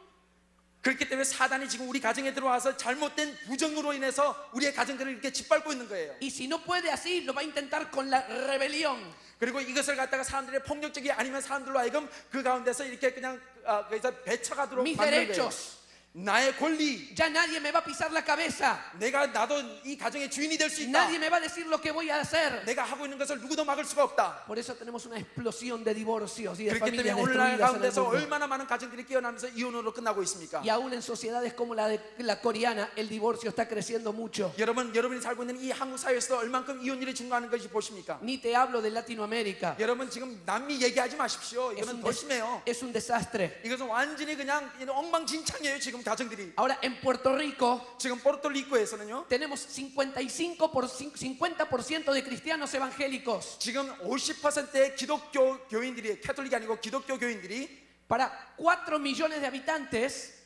그렇기 때문에 사단이 지금 우리 가정에 들어와서 잘못된 부정으로 인해서 우리의 가정들을 이렇게 짓밟고 있는 거예요. y si no puede así, lo va a intentar con la rebelión. 그리고 이것을 갖다가 사람들의 폭력적이 아니면 사람들로 하여금 그 가운데서 이렇게 그냥 거기서 배척하도록 Mis 만드는 거예요. derechos. 나의 권리, Ya nadie me va a pisar la cabeza. 나도 이 가정의 주인이 될 수 있다. Nadie me va a decir lo que voy a hacer. 내가 하고 있는 것을 누구도 막을 수가 없다. Por eso tenemos una explosión de divorcios y de 그렇기 때문에 familias 오늘날 destruidas en el 가운데서 mundo. 얼마나 많은 가정들이 깨어나면서 이혼으로 끝나고 있습니까? Y aún en sociedades como la coreana, el divorcio está creciendo mucho. 여러분이 살고 있는 이 한국 사회에서도 얼만큼 이혼율이 증가하는 것이 보십니까? Ni te hablo de Latinoamérica. 여러분 지금 남미 얘기하지 마십시오. 이거는 더 심해요. Es un desastre. 이것은 완전히 그냥 엉망진창이에요. 지금 가정들이. Ahora, en Puerto Rico 지금 포르토리코에서는요. tenemos 50% de cristianos evangélicos 지금 50%의 기독교 교인들이, 캐톨릭이 아니고 기독교 교인들이 para 4 millones de habitantes.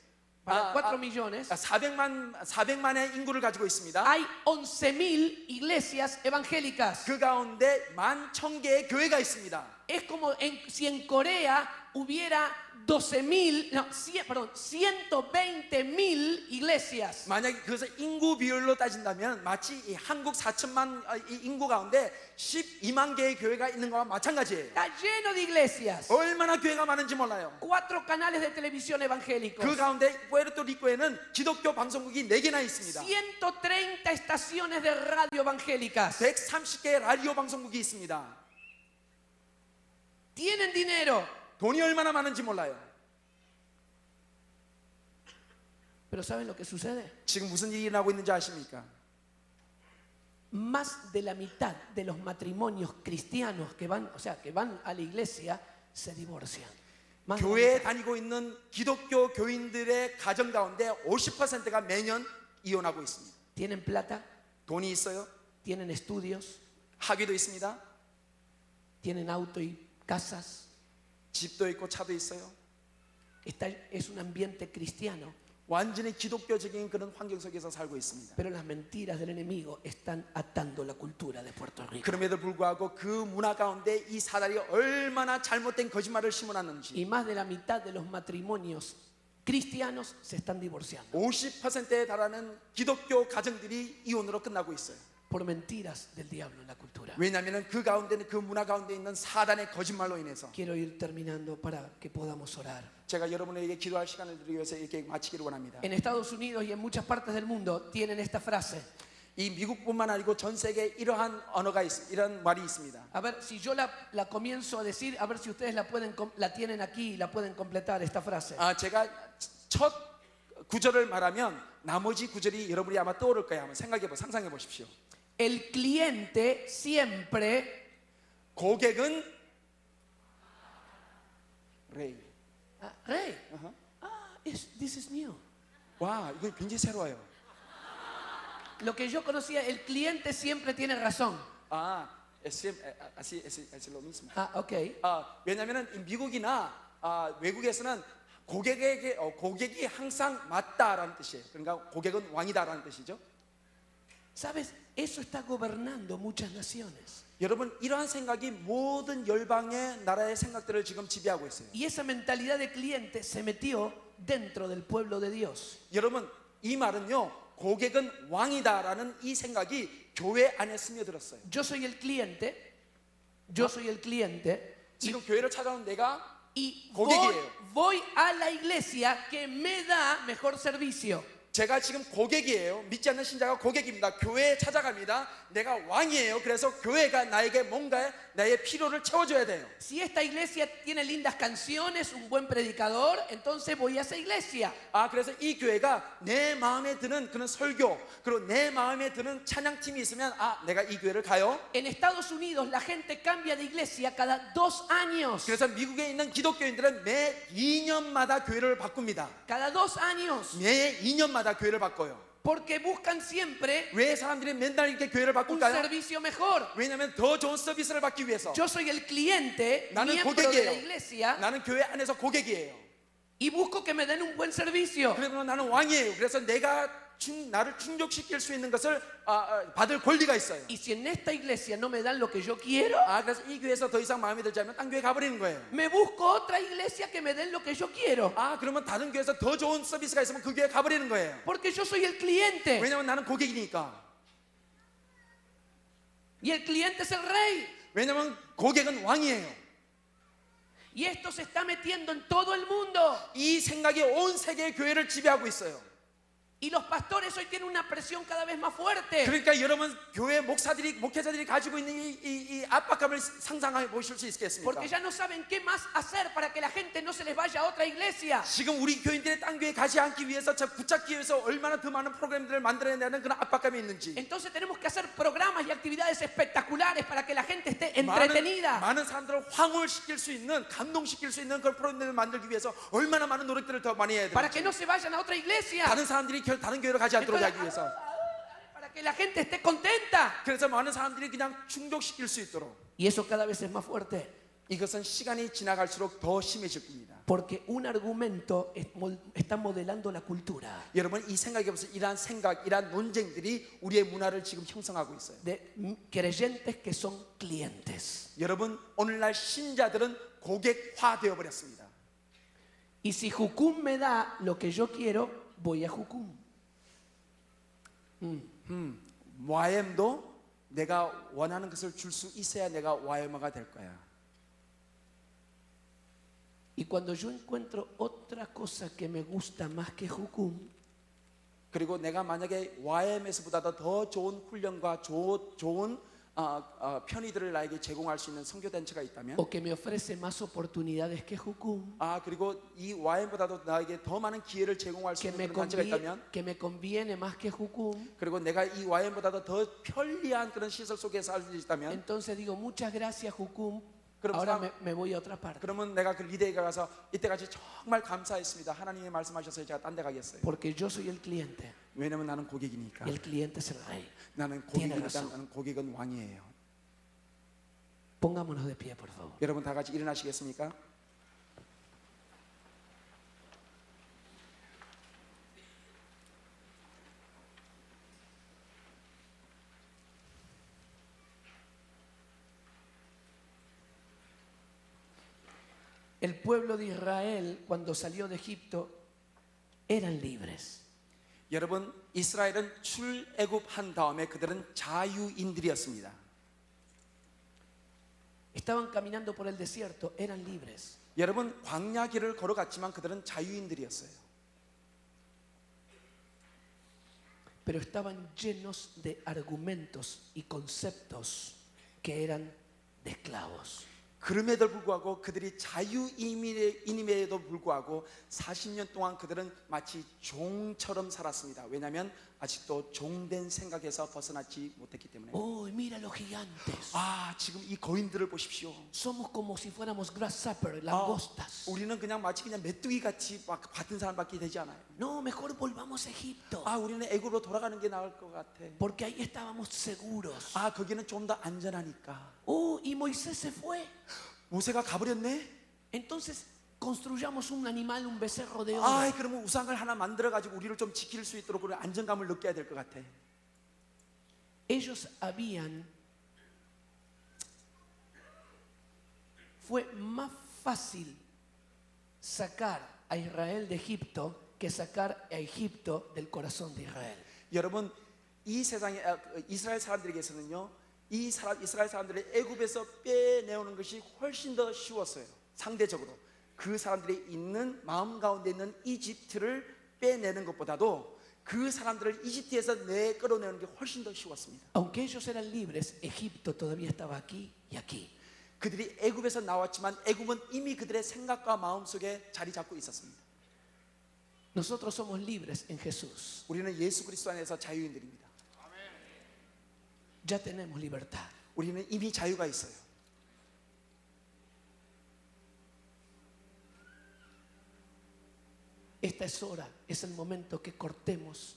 Para 4 millones 400만의 인구를 가지고 있습니다. hay 11.000 iglesias evangélicas. 그 가운데 11,000개의 교회가 있습니다. Es como si en Corea hubiera 120.000 iglesias. 만약에 그것을 인구 비율로 따진다면 마치 이 한국 4천만 이 인구 가운데 12만 개의 교회가 있는 거와 마찬가지예요. Está lleno de iglesias. 얼마나 교회가 많은지 몰라요. 4 canales de televisión evangélicos. 그 가운데 푸에르토리코에는 기독교 방송국이 4개나 있습니다. 130 estaciones de radio evangélicas. 130개의 라디오 방송국이 있습니다. Tienen dinero, 돈이 얼마나 많은지 몰라요. pero ¿saben lo que sucede? 지금 무슨 일이 일어나고 있는지 아십니까? Más de la mitad de los matrimonios cristianos que van, o sea, que van a la iglesia, se divorcian. Más de la 교회에 mitad. 다니고 있는 기독교 교인들의 가정 가운데 50%가 매년 이혼하고 있습니다. Tienen plata, 돈이 있어요. tienen estudios, 학위도 있습니다. tienen auto y casas. 집도 있고 차도 있어요. Es un ambiente cristiano, 완전히 기독교적인 그런 환경 속에서 살고 있습니다. pero las mentiras del enemigo están atando la cultura de Puerto Rico. 그럼에도 불구하고 그 문화 가운데 이 사단이 얼마나 잘못된 거짓말을 심어놨는지 Y más de la mitad de los matrimonios cristianos se están divorciando 50%에 달하는 기독교 가정들이 이혼으로 끝나고 있어요. por mentiras del diablo en la cultura. 왜냐하면 그 가운데는 그 문화 가운데 있는 사단의 거짓말로 인해서. Quiero ir terminando para que podamos orar. 제가 여러분에게 기도할 시간을 드리기 위해서 이렇게 마치기를 원합니다. En Estados Unidos y en muchas partes del mundo tienen esta frase. 이 미국뿐만 아니고 전 세계에 이러한 언어가 이런 말이 있습니다. A ver, si yo la comienzo a decir, a ver si ustedes la tienen aquí y la pueden completar esta frase. 제가 첫 구절을 말하면 나머지 구절이 여러분이 아마 떠오를 거예요. 한번 상상해 보십시오. El cliente siempre 고객은 레이. Rey. This is new. 와, 이거 굉장히 새로워요. Lo que yo conocía, el cliente siempre tiene razón. es lo mismo. Ok. 왜냐면은 미국이나 외국에서는 고객이 항상 맞다라는 뜻이에요. 그러니까 고객은 왕이다라는 뜻이죠. ¿Sabes? Eso está gobernando muchas naciones. 여러분, 이러한 생각이 모든 열방의 나라의 생각들을 지금 지배하고 있어요. Y esa mentalidad de cliente se metió dentro del pueblo de Dios. 여러분, 이 말은요, 고객은 왕이다라는 이 생각이 교회 안에 스며들었어요. Yo soy el cliente. 지금 교회를 찾아온 내가 Y 고객이에요. voy a la iglesia que me da mejor servicio. 제가 지금 고객이에요. 믿지 않는 신자가 고객입니다. 교회에 찾아갑니다. 내가 왕이에요. 그래서 교회가 나에게 뭔가 나의 필요를 채워줘야 돼요. Si esta iglesia tiene lindas canciones, un buen predicador, entonces voy a esa iglesia. 그래서 이 교회가 내 마음에 드는 그런 설교, 그리고 내 마음에 드는 찬양팀이 있으면 내가 이 교회를 가요. En Estados Unidos la gente cambia de iglesia cada 2 años. 그래서 미국에 있는 기독교인들은 매 2년마다 교회를 바꿉니다. Cada 2 años. 매 2년마다 교회를 바꿔요. Porque buscan siempre 왜 사람들이 맨날 이렇게 교회를 un 바꿀까요? servicio mejor. 왜냐하면 더 좋은 서비스를 받기 위해서. Yo soy el cliente, 나는 miembro de la 고객이에요. iglesia, 나는 교회 안에서 고객이에요. y busco que me den un buen servicio. 그러면 나는 왕이에요. 그래서 나를 충족시킬 수 있는 것을 받을 권리가 있어요. Y si en esta iglesia no me dan lo que yo quiero, 그래서 이 교회에서 더 이상 마음에 들지 않으면 딴 교회 가버리는 거예요. me busco otra iglesia que me den lo que yo quiero. 그러면 다른 교회에서 더 좋은 서비스가 있으면 그 교회 가버리는 거예요. Porque yo soy el cliente. 왜냐면 나는 고객이니까. Y el cliente es el rey. 왜냐면 고객은 왕이에요. Y esto se está metiendo en todo el mundo. 이 생각이 온 세계의 교회를 지배하고 있어요. Y los pastores hoy tienen una presión cada vez más fuerte. 그러니까 여러분 교회 목회자들이 가지고 있는 이 압박감을 상상해 보실 수 있겠습니까? Porque ya no saben qué más hacer para que la gente no se les vaya a otra iglesia. 지금 우리 교인들의 딴 교회 가지 않기 위해서 붙잡기 위해서 얼마나 더 많은 프로그램들을 만들어야 되는 그런 압박감이 있는지. Entonces tenemos que hacer programas y actividades espectaculares para que la gente esté entretenida. 많은 사람들을 황홀시킬 수 있는, 감동시킬 수 있는 그런 프로그램들을 만들기 위해서 얼마나 많은 노력들을 더 많이 해야 Para que 되는지. no se vayan a otra iglesia. 다른 사람들이 다른 교회로 가지 않도록 하기 위해서. Para que la gente esté contenta. 그래서 많은 사람들이 그냥 충족시킬 수 있도록. Y eso cada vez es más fuerte. 이것은 시간이 지나갈수록 더 심해질 겁니다. Porque un argumento está modelando la cultura 여러분 이 생각에 보세요. 이러한 생각, 이러한 논쟁들이 우리의 문화를 지금 형성하고 있어요. de creyentes que son clientes. 여러분 오늘날 신자들은 고객화 되어 버렸습니다. Y si Jucum me da lo que yo quiero, voy a Jucum. YM도 내가 원하는 것을 줄 수 있어야 내가 YM가 될 거야. Y cuando yo encuentro otra cosa que me gusta más que Jucum, 그리고 내가 만약에 YM에서보다도 더 좋은 훈련과 좋은 편의들을 나에게 제공할 수 있는 선교단체가 있다면, o que me ofrece más oportunidades que Jucum, 그리고 이 YM보다도 나에게 더 많은 기회를 제공할 수 있는 그런 단체가 있다면, que me conviene más que Jucum, 그리고 내가 이 YM보다도 더 편리한 그런 시설 속에서 살 수 있다면, entonces digo muchas gracias Jucum, 그럼 ahora 사람- me voy a otra parte. 그러면 내가 그 리더에 가서 이때까지 정말 감사했습니다. 하나님이 말씀하셔서 제가 딴 데 가겠어요. Porque yo soy el cliente 왜냐면 나는 고객이니까. y el cliente es el rey. 나는 Tiene 고객이니까 razón. 나는 고객은 왕이에요. Pongámonos de pie, por favor. 여러분 다 같이 일어나시겠습니까? El pueblo de Israel, cuando salió de Egipto, eran libres. 여러분 이스라엘은 출애굽한 다음에 그들은 자유인들이었습니다. Estaban caminando por el desierto, eran libres. 여러분 광야 길을 걸어갔지만 그들은 자유인들이었어요. Pero estaban llenos de argumentos y conceptos que eran de esclavos. 그럼에도 불구하고 그들이 자유인임에도 불구하고 40년 동안 그들은 마치 종처럼 살았습니다. 왜냐하면 아직도 종된 생각에서 벗어나지 못했기 때문에. Oh, mira los gigantes. 지금 이 거인들을 보십시오. Somos como si fuéramos grasshoppers, langostas. 우리는 그냥 마치 그냥 메뚜기 같이 막 같은 사람밖에 되지 않아요. No, mejor volvamos a Egipto. 우리는 애굽으로 돌아가는 게 나을 것 같아. Porque ahí estábamos seguros. 거기는 좀 더 안전하니까. Oh, y Moisés se fue. 모세가 가버렸네. Entonces construyamos un animal, un becerro de oro. 그러면 우상을 하나 만들어 가지고 우리를 좀 지킬 수 있도록 그런 안정감을 느껴야 될 것 같아. Ellos fue más fácil sacar a Israel de Egipto que sacar a Egipto del corazón de Israel. 여러분 이 세상에 이스라엘 사람들에게서는요. 이스라엘 사람들의 애굽에서 빼내오는 것이 훨씬 더 쉬웠어요. 상대적으로 그 사람들이 있는 마음 가운데 있는 이집트를 빼내는 것보다도 그 사람들을 이집트에서 끌어내는 게 훨씬 더 쉬웠습니다. Aunque ellos eran libres, Egipto todavía estaba aquí y aquí. 그들이 애굽에서 나왔지만 애굽은 이미 그들의 생각과 마음 속에 자리 잡고 있었습니다. Nosotros somos libres en Jesús. 우리는 예수 그리스도 안에서 자유인들입니다. Ya tenemos libertad. 우리는 이미 자유가 있어요. Esta es hora, es el momento que cortemos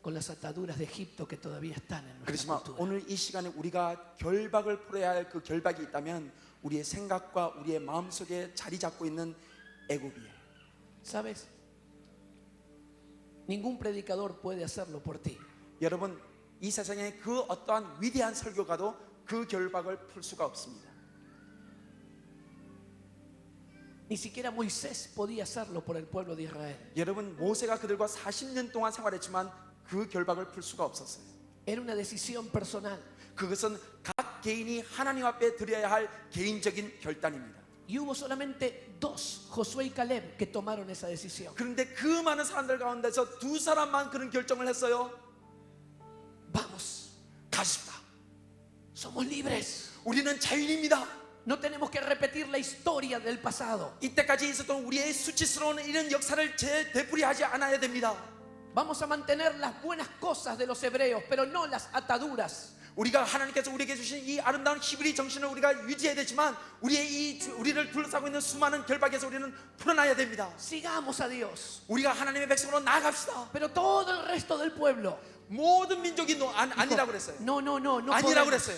con las ataduras de Egipto que todavía están en nuestra 그렇지만 cultura. 오늘 이 시간에 우리가 결박을 풀어야 할 그 결박이 있다면 우리의 생각과 우리의 마음 속에 자리 잡고 있는 애굽이에요. ¿Sabes? Ningún predicador puede hacerlo por ti. 여러분 이 세상에 그 어떠한 위대한 설교가도 그 결박을 풀 수가 없습니다. Ni siquiera Moisés podía hacerlo por el pueblo de Israel. 여러분 모세가 그들과 40년 동안 생활했지만 그 결박을 풀 수가 없었어요. Era una decisión personal. 그것은 각 개인이 하나님 앞에 드려야 할 개인적인 결단입니다. Y hubo solamente 2, Josué y Caleb, que tomaron esa decisión. 그런데 그 많은 사람들 가운데서 2사람만 그런 결정을 했어요. Vamos, 가십시다. somos libres. 우리는 자유인입니다. No tenemos que repetir la historia del pasado. 이때까지 있었던 우리의 수치스러운 이런 역사를 되풀이하지 않아야 됩니다. Vamos a mantener las buenas cosas de los hebreos, pero no las ataduras. 우리가 하나님께서 우리에게 주신 이 아름다운 히브리 정신을 우리가 유지해야 되지만 우리를 둘러싸고 있는 수많은 결박에서 우리는 풀어나야 됩니다. Sigamos a Dios. 우리가 하나님의 백성으로 나아갑시다. Pero todo el resto del pueblo 모든 민족이 아니라고 그랬어요. no 아니라고 podemos. 그랬어요.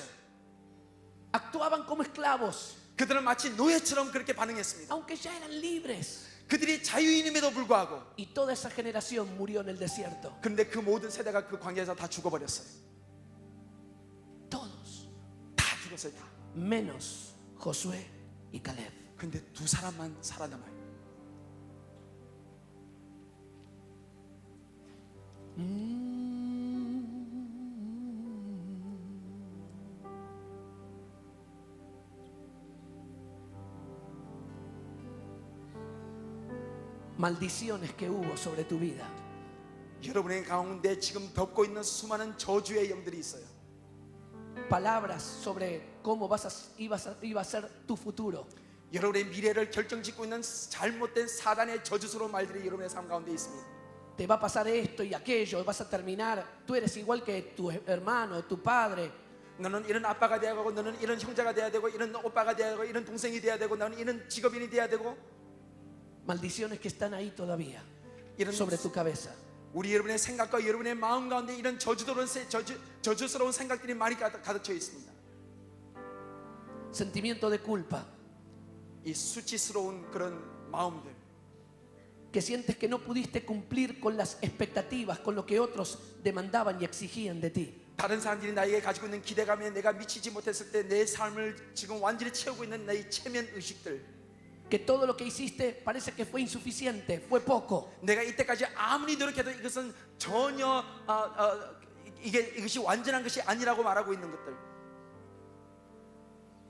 Actuaban como esclavos, 그들은 마치 노예처럼 그렇게 반응했습니다. aunque ya eran libres. 그들이 자유인임에도 불구하고 Y toda esa generación murió en el desierto. 그런데 그 모든 세대가 그 광야에서 다 죽어버렸어요. Todos, 다 죽었어요. 다. menos Josué y Caleb. 근데 2사람만 살아남아요. Maldiciones que hubo sobre tu vida. 여러분의 가운데 지금 덮고 있는 수많은 저주의 영들이 있어요. Palabras sobre cómo iba a ser tu futuro. 여러분의 미래를 결정짓고 있는 잘못된 사단의 저주스러운 말들이 여러분의 삶 가운데 있습니다. Te va a pasar esto y aquello, vas a terminar. Tú eres igual que tu hermano, tu padre. 너는 이런 아빠가 돼야 되고, 너는 이런 형제가 돼야 되고, 이런 오빠가 돼야 되고, 이런 동생이 돼야 되고, 너는 이런 직업인이 돼야 되고. Maldiciones que están ahí todavía 이런 sobre tu cabeza. 우리 여러분의 생각과 여러분의 마음 가운데 이런 저주스러운 생각들이 많이 가득 차 있습니다. Sentimiento de culpa. 이 수치스러운 그런 마음들, Que sientes que no pudiste cumplir con las expectativas, con lo que otros demandaban y exigían de ti. 다른 사람들이 나에게 가지고 있는 기대감에 내가 미치지 못했을 때 내 삶을 지금 완전히 채우고 있는 내 체면 의식들, Que todo lo que hiciste parece que fue insuficiente, fue poco. 내가 이때까지 아무리 노력해도 이것은 전혀 이것이 완전한 것이 아니라고 말하고 있는 것들,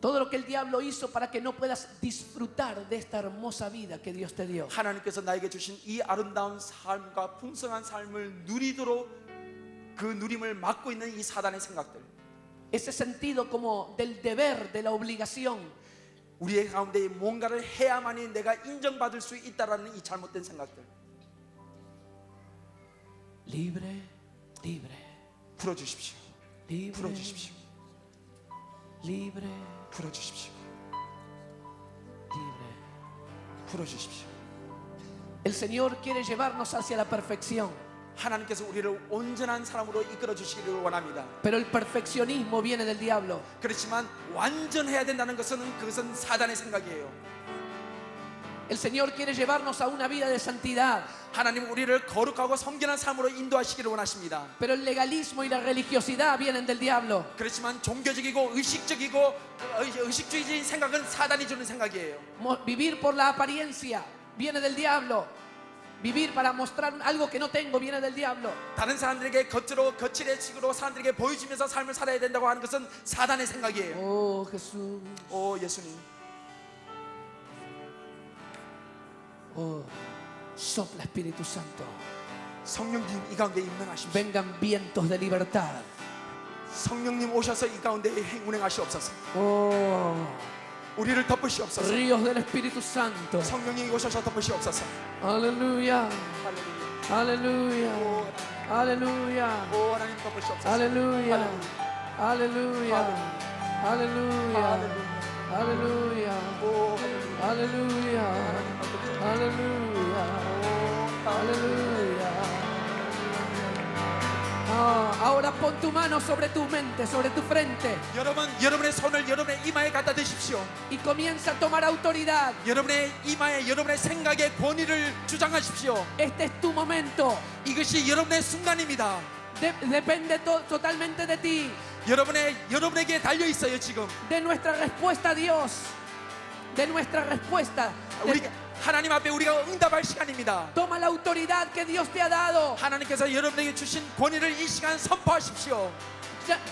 Todo lo que el diablo hizo para que no puedas disfrutar de esta hermosa vida que Dios te dio. 하나님께서 나에게 주신 이 아름다운 삶과 풍성한 삶을 누리도록 그 누림을 막고 있는 이 사단의 생각들, Ese sentido como del deber, de la obligación. 우리의 가운데 뭔가를 해야만이 내가 인정받을 수 있다라는 이 잘못된 생각들 Libre, libre, 풀어주십시오. libre, 풀어주십시오. libre, 풀어주십시오. libre. 풀어주십시오. El Señor quiere llevarnos hacia la perfección, 하나님께서 우리를 온전한 사람으로 이끌어 주시기를 원합니다. pero el perfeccionismo viene del diablo. 그렇지만 완전해야 된다는 그것은 사단의 생각이에요. El Señor quiere llevarnos a una vida de santidad, 하나님 우리를 거룩하고 성결한 삶으로 인도하시기를 원하십니다. pero el legalismo y la religiosidad vienen del diablo. 그렇지만 종교적이고 의식적이고 의식주의적인 생각은 사단이 주는 생각이에요. Vivir por la apariencia viene del diablo. Vivir para mostrar algo que no tengo viene del diablo. 다른 사람들에게 겉으로 거칠의 식으로 사람들에게 보여주면서 삶을 살아야 된다고 하는 것은 사단의 생각이에요. Oh Jesús, 오 예수님, oh sopla Espíritu Santo. 성령님 이 가운데 임명하십시오. Vengan vientos de libertad. 성령님 오셔서 이 가운데 운행하시옵소서. Oh 우리를 덮으시옵소서. ríos del Espíritu Santo. 성령이 오셔서 덮으시옵소서. Aleluya, 할렐루야. aleluya, aleluya, 오 하나님 덮으시옵소서. aleluya, aleluya, aleluya, aleluya, 오 aleluya, aleluya, aleluya. Ahora pon tu mano sobre tu mente, sobre tu frente, 여러분의 손을 여러분의 이마에 갖다 대십시오. y comienza a tomar autoridad. 여러분의 이마에 여러분의 생각의 권위를 주장하십시오. Este es tu momento. 이것이 여러분의 순간입니다. Depende totalmente de ti, 여러분에게 달려 있어요 지금. de nuestra respuesta a Dios, de nuestra respuesta. 하나님 앞에 우리가 응답할 시간입니다. Toma la autoridad que Dios te ha dado. 하나님께서 여러분에게 주신 권위를 이 시간 선포하십시오.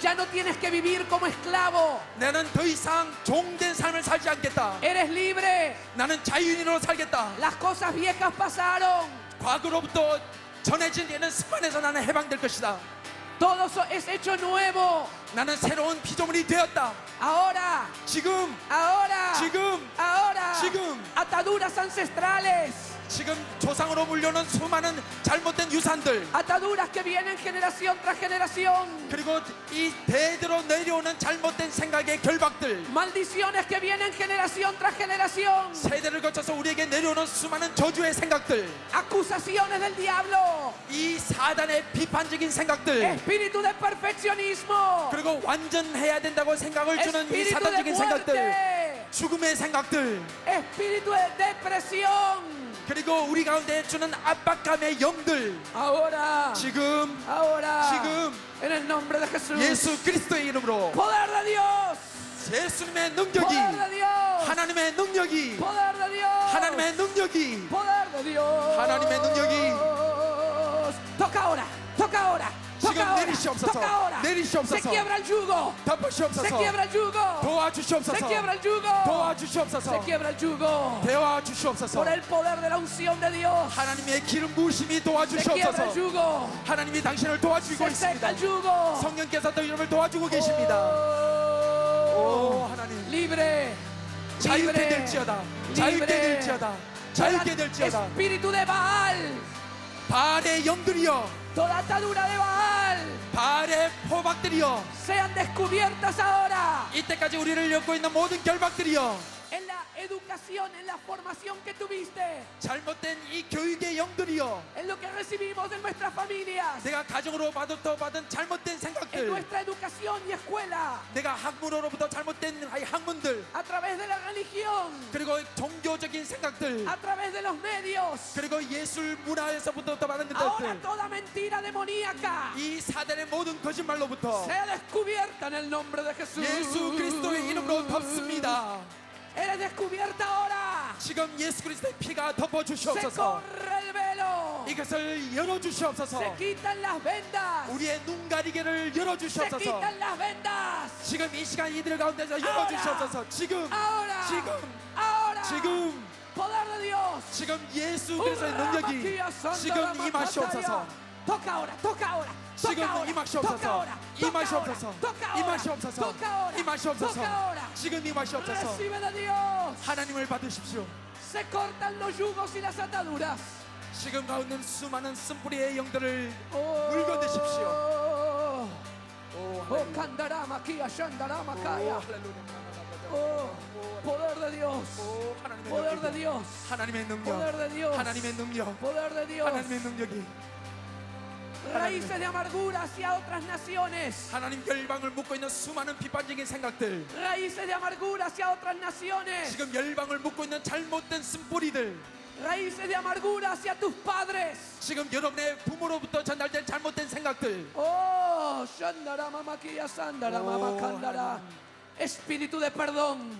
Ya no tienes que vivir como esclavo. 나는 더 이상 종된 삶을 살지 않겠다. Eres libre. 나는 자유인으로 살겠다. Las cosas viejas pasaron. 과거로부터 전해진 이는 습관에서 나는 해방될 것이다. Todo es hecho nuevo. 나는 새로운 피조물이 되었다. Ahora, 지금 ahora, 지금 ahora. 지금. Ataduras ancestrales. 지금 조상으로 물려오는 수많은 잘못된 유산들, Ataduras que vienen generación tras generación. 그리고 이 대대로 내려오는 잘못된 생각의 결박들, Maldiciones que vienen generación tras generación. 세대를 거쳐서 우리에게 내려오는 수많은 저주의 생각들, Acusaciones del diablo. 이 사단의 비판적인 생각들, Espíritu de perfeccionismo. 그리고 완전해야 된다고 생각을 주는 이 Espíritu de 사단적인 생각들, muerte. 죽음의 생각들, Espíritu de depresión. 그리고 우리 가운데 주는 압박감의 영들, Ahora, 지금 ahora, 지금 en el nombre de Jesús. 예수 그리스도의 이름으로 Poder de Dios. 예수님의 능력이, Poder de Dios. 하나님의 능력이, Poder de Dios. 하나님의 능력이, Poder de Dios. 하나님의 능력이 toca ahora, toca ahora, 지금 toca ahora, 내리시옵소서, toca ahora. 내리시옵소서. Se quiebra el yugo. Se 덮으시옵소서, quiebra el yugo. Se 도와주시옵소서, quiebra el yugo. Se 도와주시옵소서, quiebra el yugo. 도와주시옵소서. Por el poder de la unción de Dios. 하나님의 기름 부으심이 Se quiebra el 도와주시옵소서. yugo. 하나님이 당신을 도와주고 Se seca 있습니다. el yugo. 성령께서 또 여러분을 도와주고 계십니다. 오 하나님, Libre. 자유케 Libre. 될지어다, 자유케 될지어다, 자유케 Toda 될지어다. espíritu de Baal. 바알의 영들이여, Toda atadura de Baal. 바알의 포박들이여, Sean descubiertas ahora. 이때까지 우리를 엮고 있는 모든 결박들이여, En la educación, en la formación que tuviste. 잘못된 이 교육의 영들이여, En lo que recibimos de nuestras familias. 내가 가정으로 받은 잘못된 En 생각들, nuestra educación y escuela. 내가 학문으로부터 잘못된 학문들, A través de la religión. 그리고 종교적인 생각들, A través de los medios. 그리고 예술 문화에서부터 받은 Ahora 것들, toda mentira demoníaca 이 사단의 모든 거짓말로부터 sea descubierta en el nombre de Jesús. 예수 그리스도의 이름으로 덮습니다. Eres descubierta ahora. 지금 예수 그리스도의 피가 Se 덮어주시옵소서. corre el velo. 이것을 열어주시옵소서. Se quitan las vendas. 우리의 눈 가리개를 Se 열어주시옵소서. quitan las vendas. 지금 이 시간 이들 가운데서 열어주시옵소서. 지금 Ahora. 지금 Ahora. 지금 Poder de Dios. 지금 예수 그리스도의 능력이 지금 임하시옵소서. Toca ahora, toca ahora. 지금 toca ahora, 임하시옵소서. toca ahora, 임하시옵소서. toca ahora, 임하시옵소서. toca ahora, 임하시옵소서. toca ahora. 지금 임하시옵소서. Recibe de Dios. 하나님을 받으십시오. Se cortan los yugos y las ataduras. 지금 가운데 수많은 쓴뿌리의 영들을 Oh, 물건드십시오. oh, candarama, kia, shandarama, kaya. Oh, poder de Dios. Poder de Dios. 하나님의 Poder de 능력, Dios. 하나님의 능력, Poder de Dios. 하나님의 능력이 Raíces de amargura hacia otras naciones. 하나님 열방을 묶고 있는 수많은 비판적인 생각들, Raíces de amargura hacia otras naciones. 지금 열방을 묶고 있는 잘못된 쓴뿌리들, Raíces de amargura hacia tus padres. 지금 여러분의 부모로부터 전달된 잘못된 생각들, Oh, shandarama, makia, sandarama, Oh, makandara. Espíritu de perdón.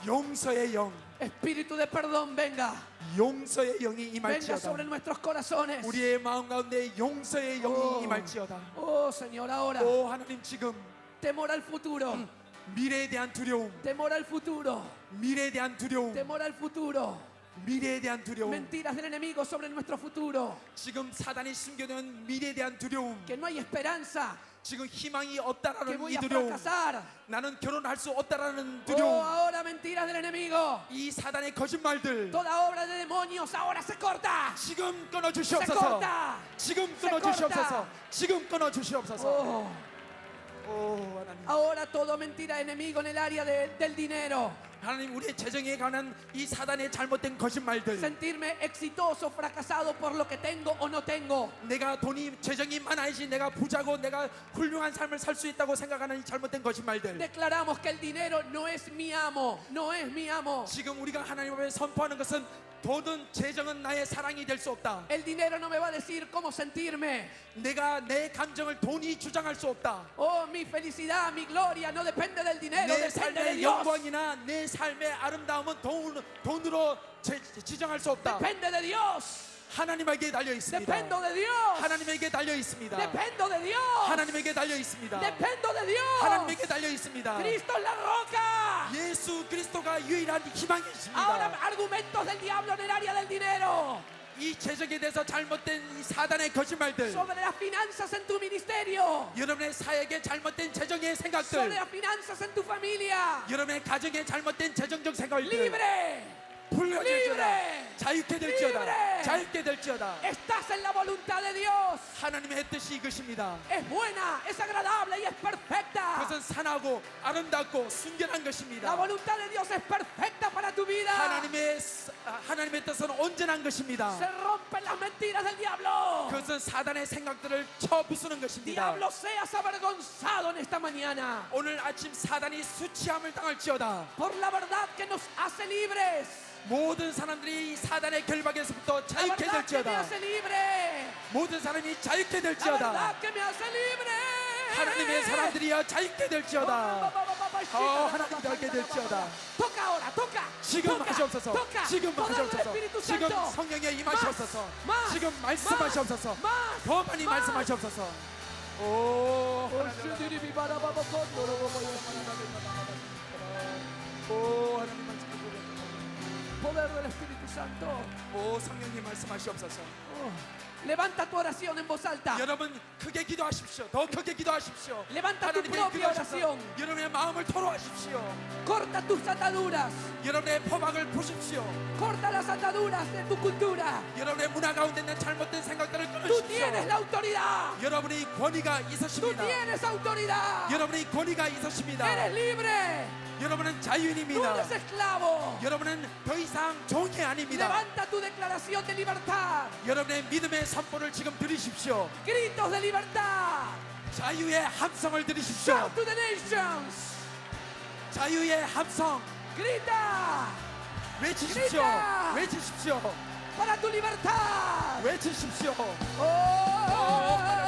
용서의 영, Espíritu de perdón, venga. 용서의 영이 Venga 임할지어다. sobre nuestros corazones. 우리의 마음 가운데 용서의 영이 Oh. 임할지어다. Oh, Señor, ahora. 오 하나님, 지금 Temor al futuro. 미래에 대한 두려움, Temor al futuro. 미래에 대한 두려움, Temor al futuro. 미래에 대한 두려움, Mentiras del enemigo sobre nuestro futuro. 지금 사단이 숨겨놓은 미래에 대한 두려움, Que no hay esperanza. 지금 희망이 Que 없다라는 voy 이 a 두려움, fracasar. 나는 결혼할 수 없다라는 Oh, 두려움, ahora mentiras del enemigo. 이 사단의 거짓말들 Toda obra de demonios ahora se corta. 지금 Se 끊어주시옵소서. corta. 지금 Se 끊어주시옵소서. corta. 지금 끊어주시옵소서. Oh, 오 하나님, ahora todo mentira enemigo en el área del dinero. 하나님, 우리의 재정에 관한 이 사단의 잘못된 거짓말들, Sentirme exitoso, fracasado por lo que tengo o no tengo. 내가 돈이 재정이 많아야지 내가 부자고 내가 훌륭한 삶을 살 수 있다고 생각하는 이 잘못된 거짓말들, Declaramos que el dinero no es mi amo, no es mi amo. 지금 우리가 하나님 앞에 선포하는 것은 돈은 재정은 나의 사랑이 될 수 없다. El dinero no me va a decir cómo sentirme. 내가 내 감정을 돈이 주장할 수 없다. Oh, mi felicidad, mi gloria no depende del dinero, 내 depende de 삶의 Dios. 영광이나 내 삶의 아름다움은 돈으로 지정할 수 없다. Depende de Dios. 하나님에게 달려 있습니다. Dependo de Dios. 하나님에게 달려 있습니다. Dependo de Dios. 하나님에게 달려 있습니다. Dependo de Dios. 하나님에게 달려 있습니다. Cristo es la roca. 예수 그리스도가 유일한 Ahora 희망이십니다. argumentos del diablo en el área del dinero, 이 재정에 대해서 잘못된 이 사단의 거짓말들, sobre las finanzas en tu ministerio, 여러분의 사역에 잘못된 재정의 sobre 생각들, las finanzas en tu familia. 여러분의 가정에 잘못된 재정적 생각들 Libre. 풀려질지어다. Libre. 자유케 될지어다. Libre. 자유케 될지어다. Estás en la voluntad de Dios. 하나님의 뜻이 이것입니다. Es buena, es agradable y es perfecta. 그것은 선하고 아름답고 순결한 La 것입니다. voluntad de Dios es perfecta para tu vida. 하나님의 뜻은 온전한 것입니다. Se rompen las mentiras del diablo. 그것은 사단의 생각들을 쳐부수는 것입니다. Diablo, seas avergonzado en esta mañana 오늘 아침 사단이 수치함을 당할지어다. por la verdad que nos hace libres. 모든 사람들이 이 사단의 결박에서부터 La 자유케 verdad que me 될지어다. hace libre. 모든 사람이 자유케 La 될지어다. verdad que me hace libre. 하나님의 사람들이여 자유케 될지어다. 하나님 자유케 될지어다. Toca ahora, toca. 지금 toca, 하시옵소서. toca. 지금 Poder del 하시옵소서. Espíritu 지금 Santo. 성령의 임하시옵소서. más, 지금 말씀하시옵소서. más, 더 많이 más. 말씀하시옵소서. 오, 하나님 말씀하시옵소서. Poder del Espíritu Santo. 오, 성령님 말씀하시옵소서. Levanta tu oración en voz alta. 여러분 크게 기도하십시오. 더 크게 기도하십시오. Levanta tu 하나님께 propia 기도하셔서 oración. 여러분의 마음을 토로하십시오. Corta tus ataduras. 여러분의 포박을 보십시오. Corta las ataduras de tu cultura. 여러분의 문화 가운데 있는 잘못된 생각들을 Tú tienes la 끊으십시오. autoridad. 여러분의 권위가 Tú 있으십니다. tienes autoridad. 여러분의 권위가 있으십니다. Eres libre. 여러분은 Tú 자유인입니다. eres esclavo. 여러분은 더 이상 종이 아닙니다. Levanta tu declaración de libertad. 여러분의 믿음의 선포를 지금 들으십시오. Gritos de libertad. 자유의 함성을 들으십시오. Shout to the nations. 자유의 함성 Grita 외치십시오. Grita. 외치십시오. para tu libertad. 외치십시오. Oh,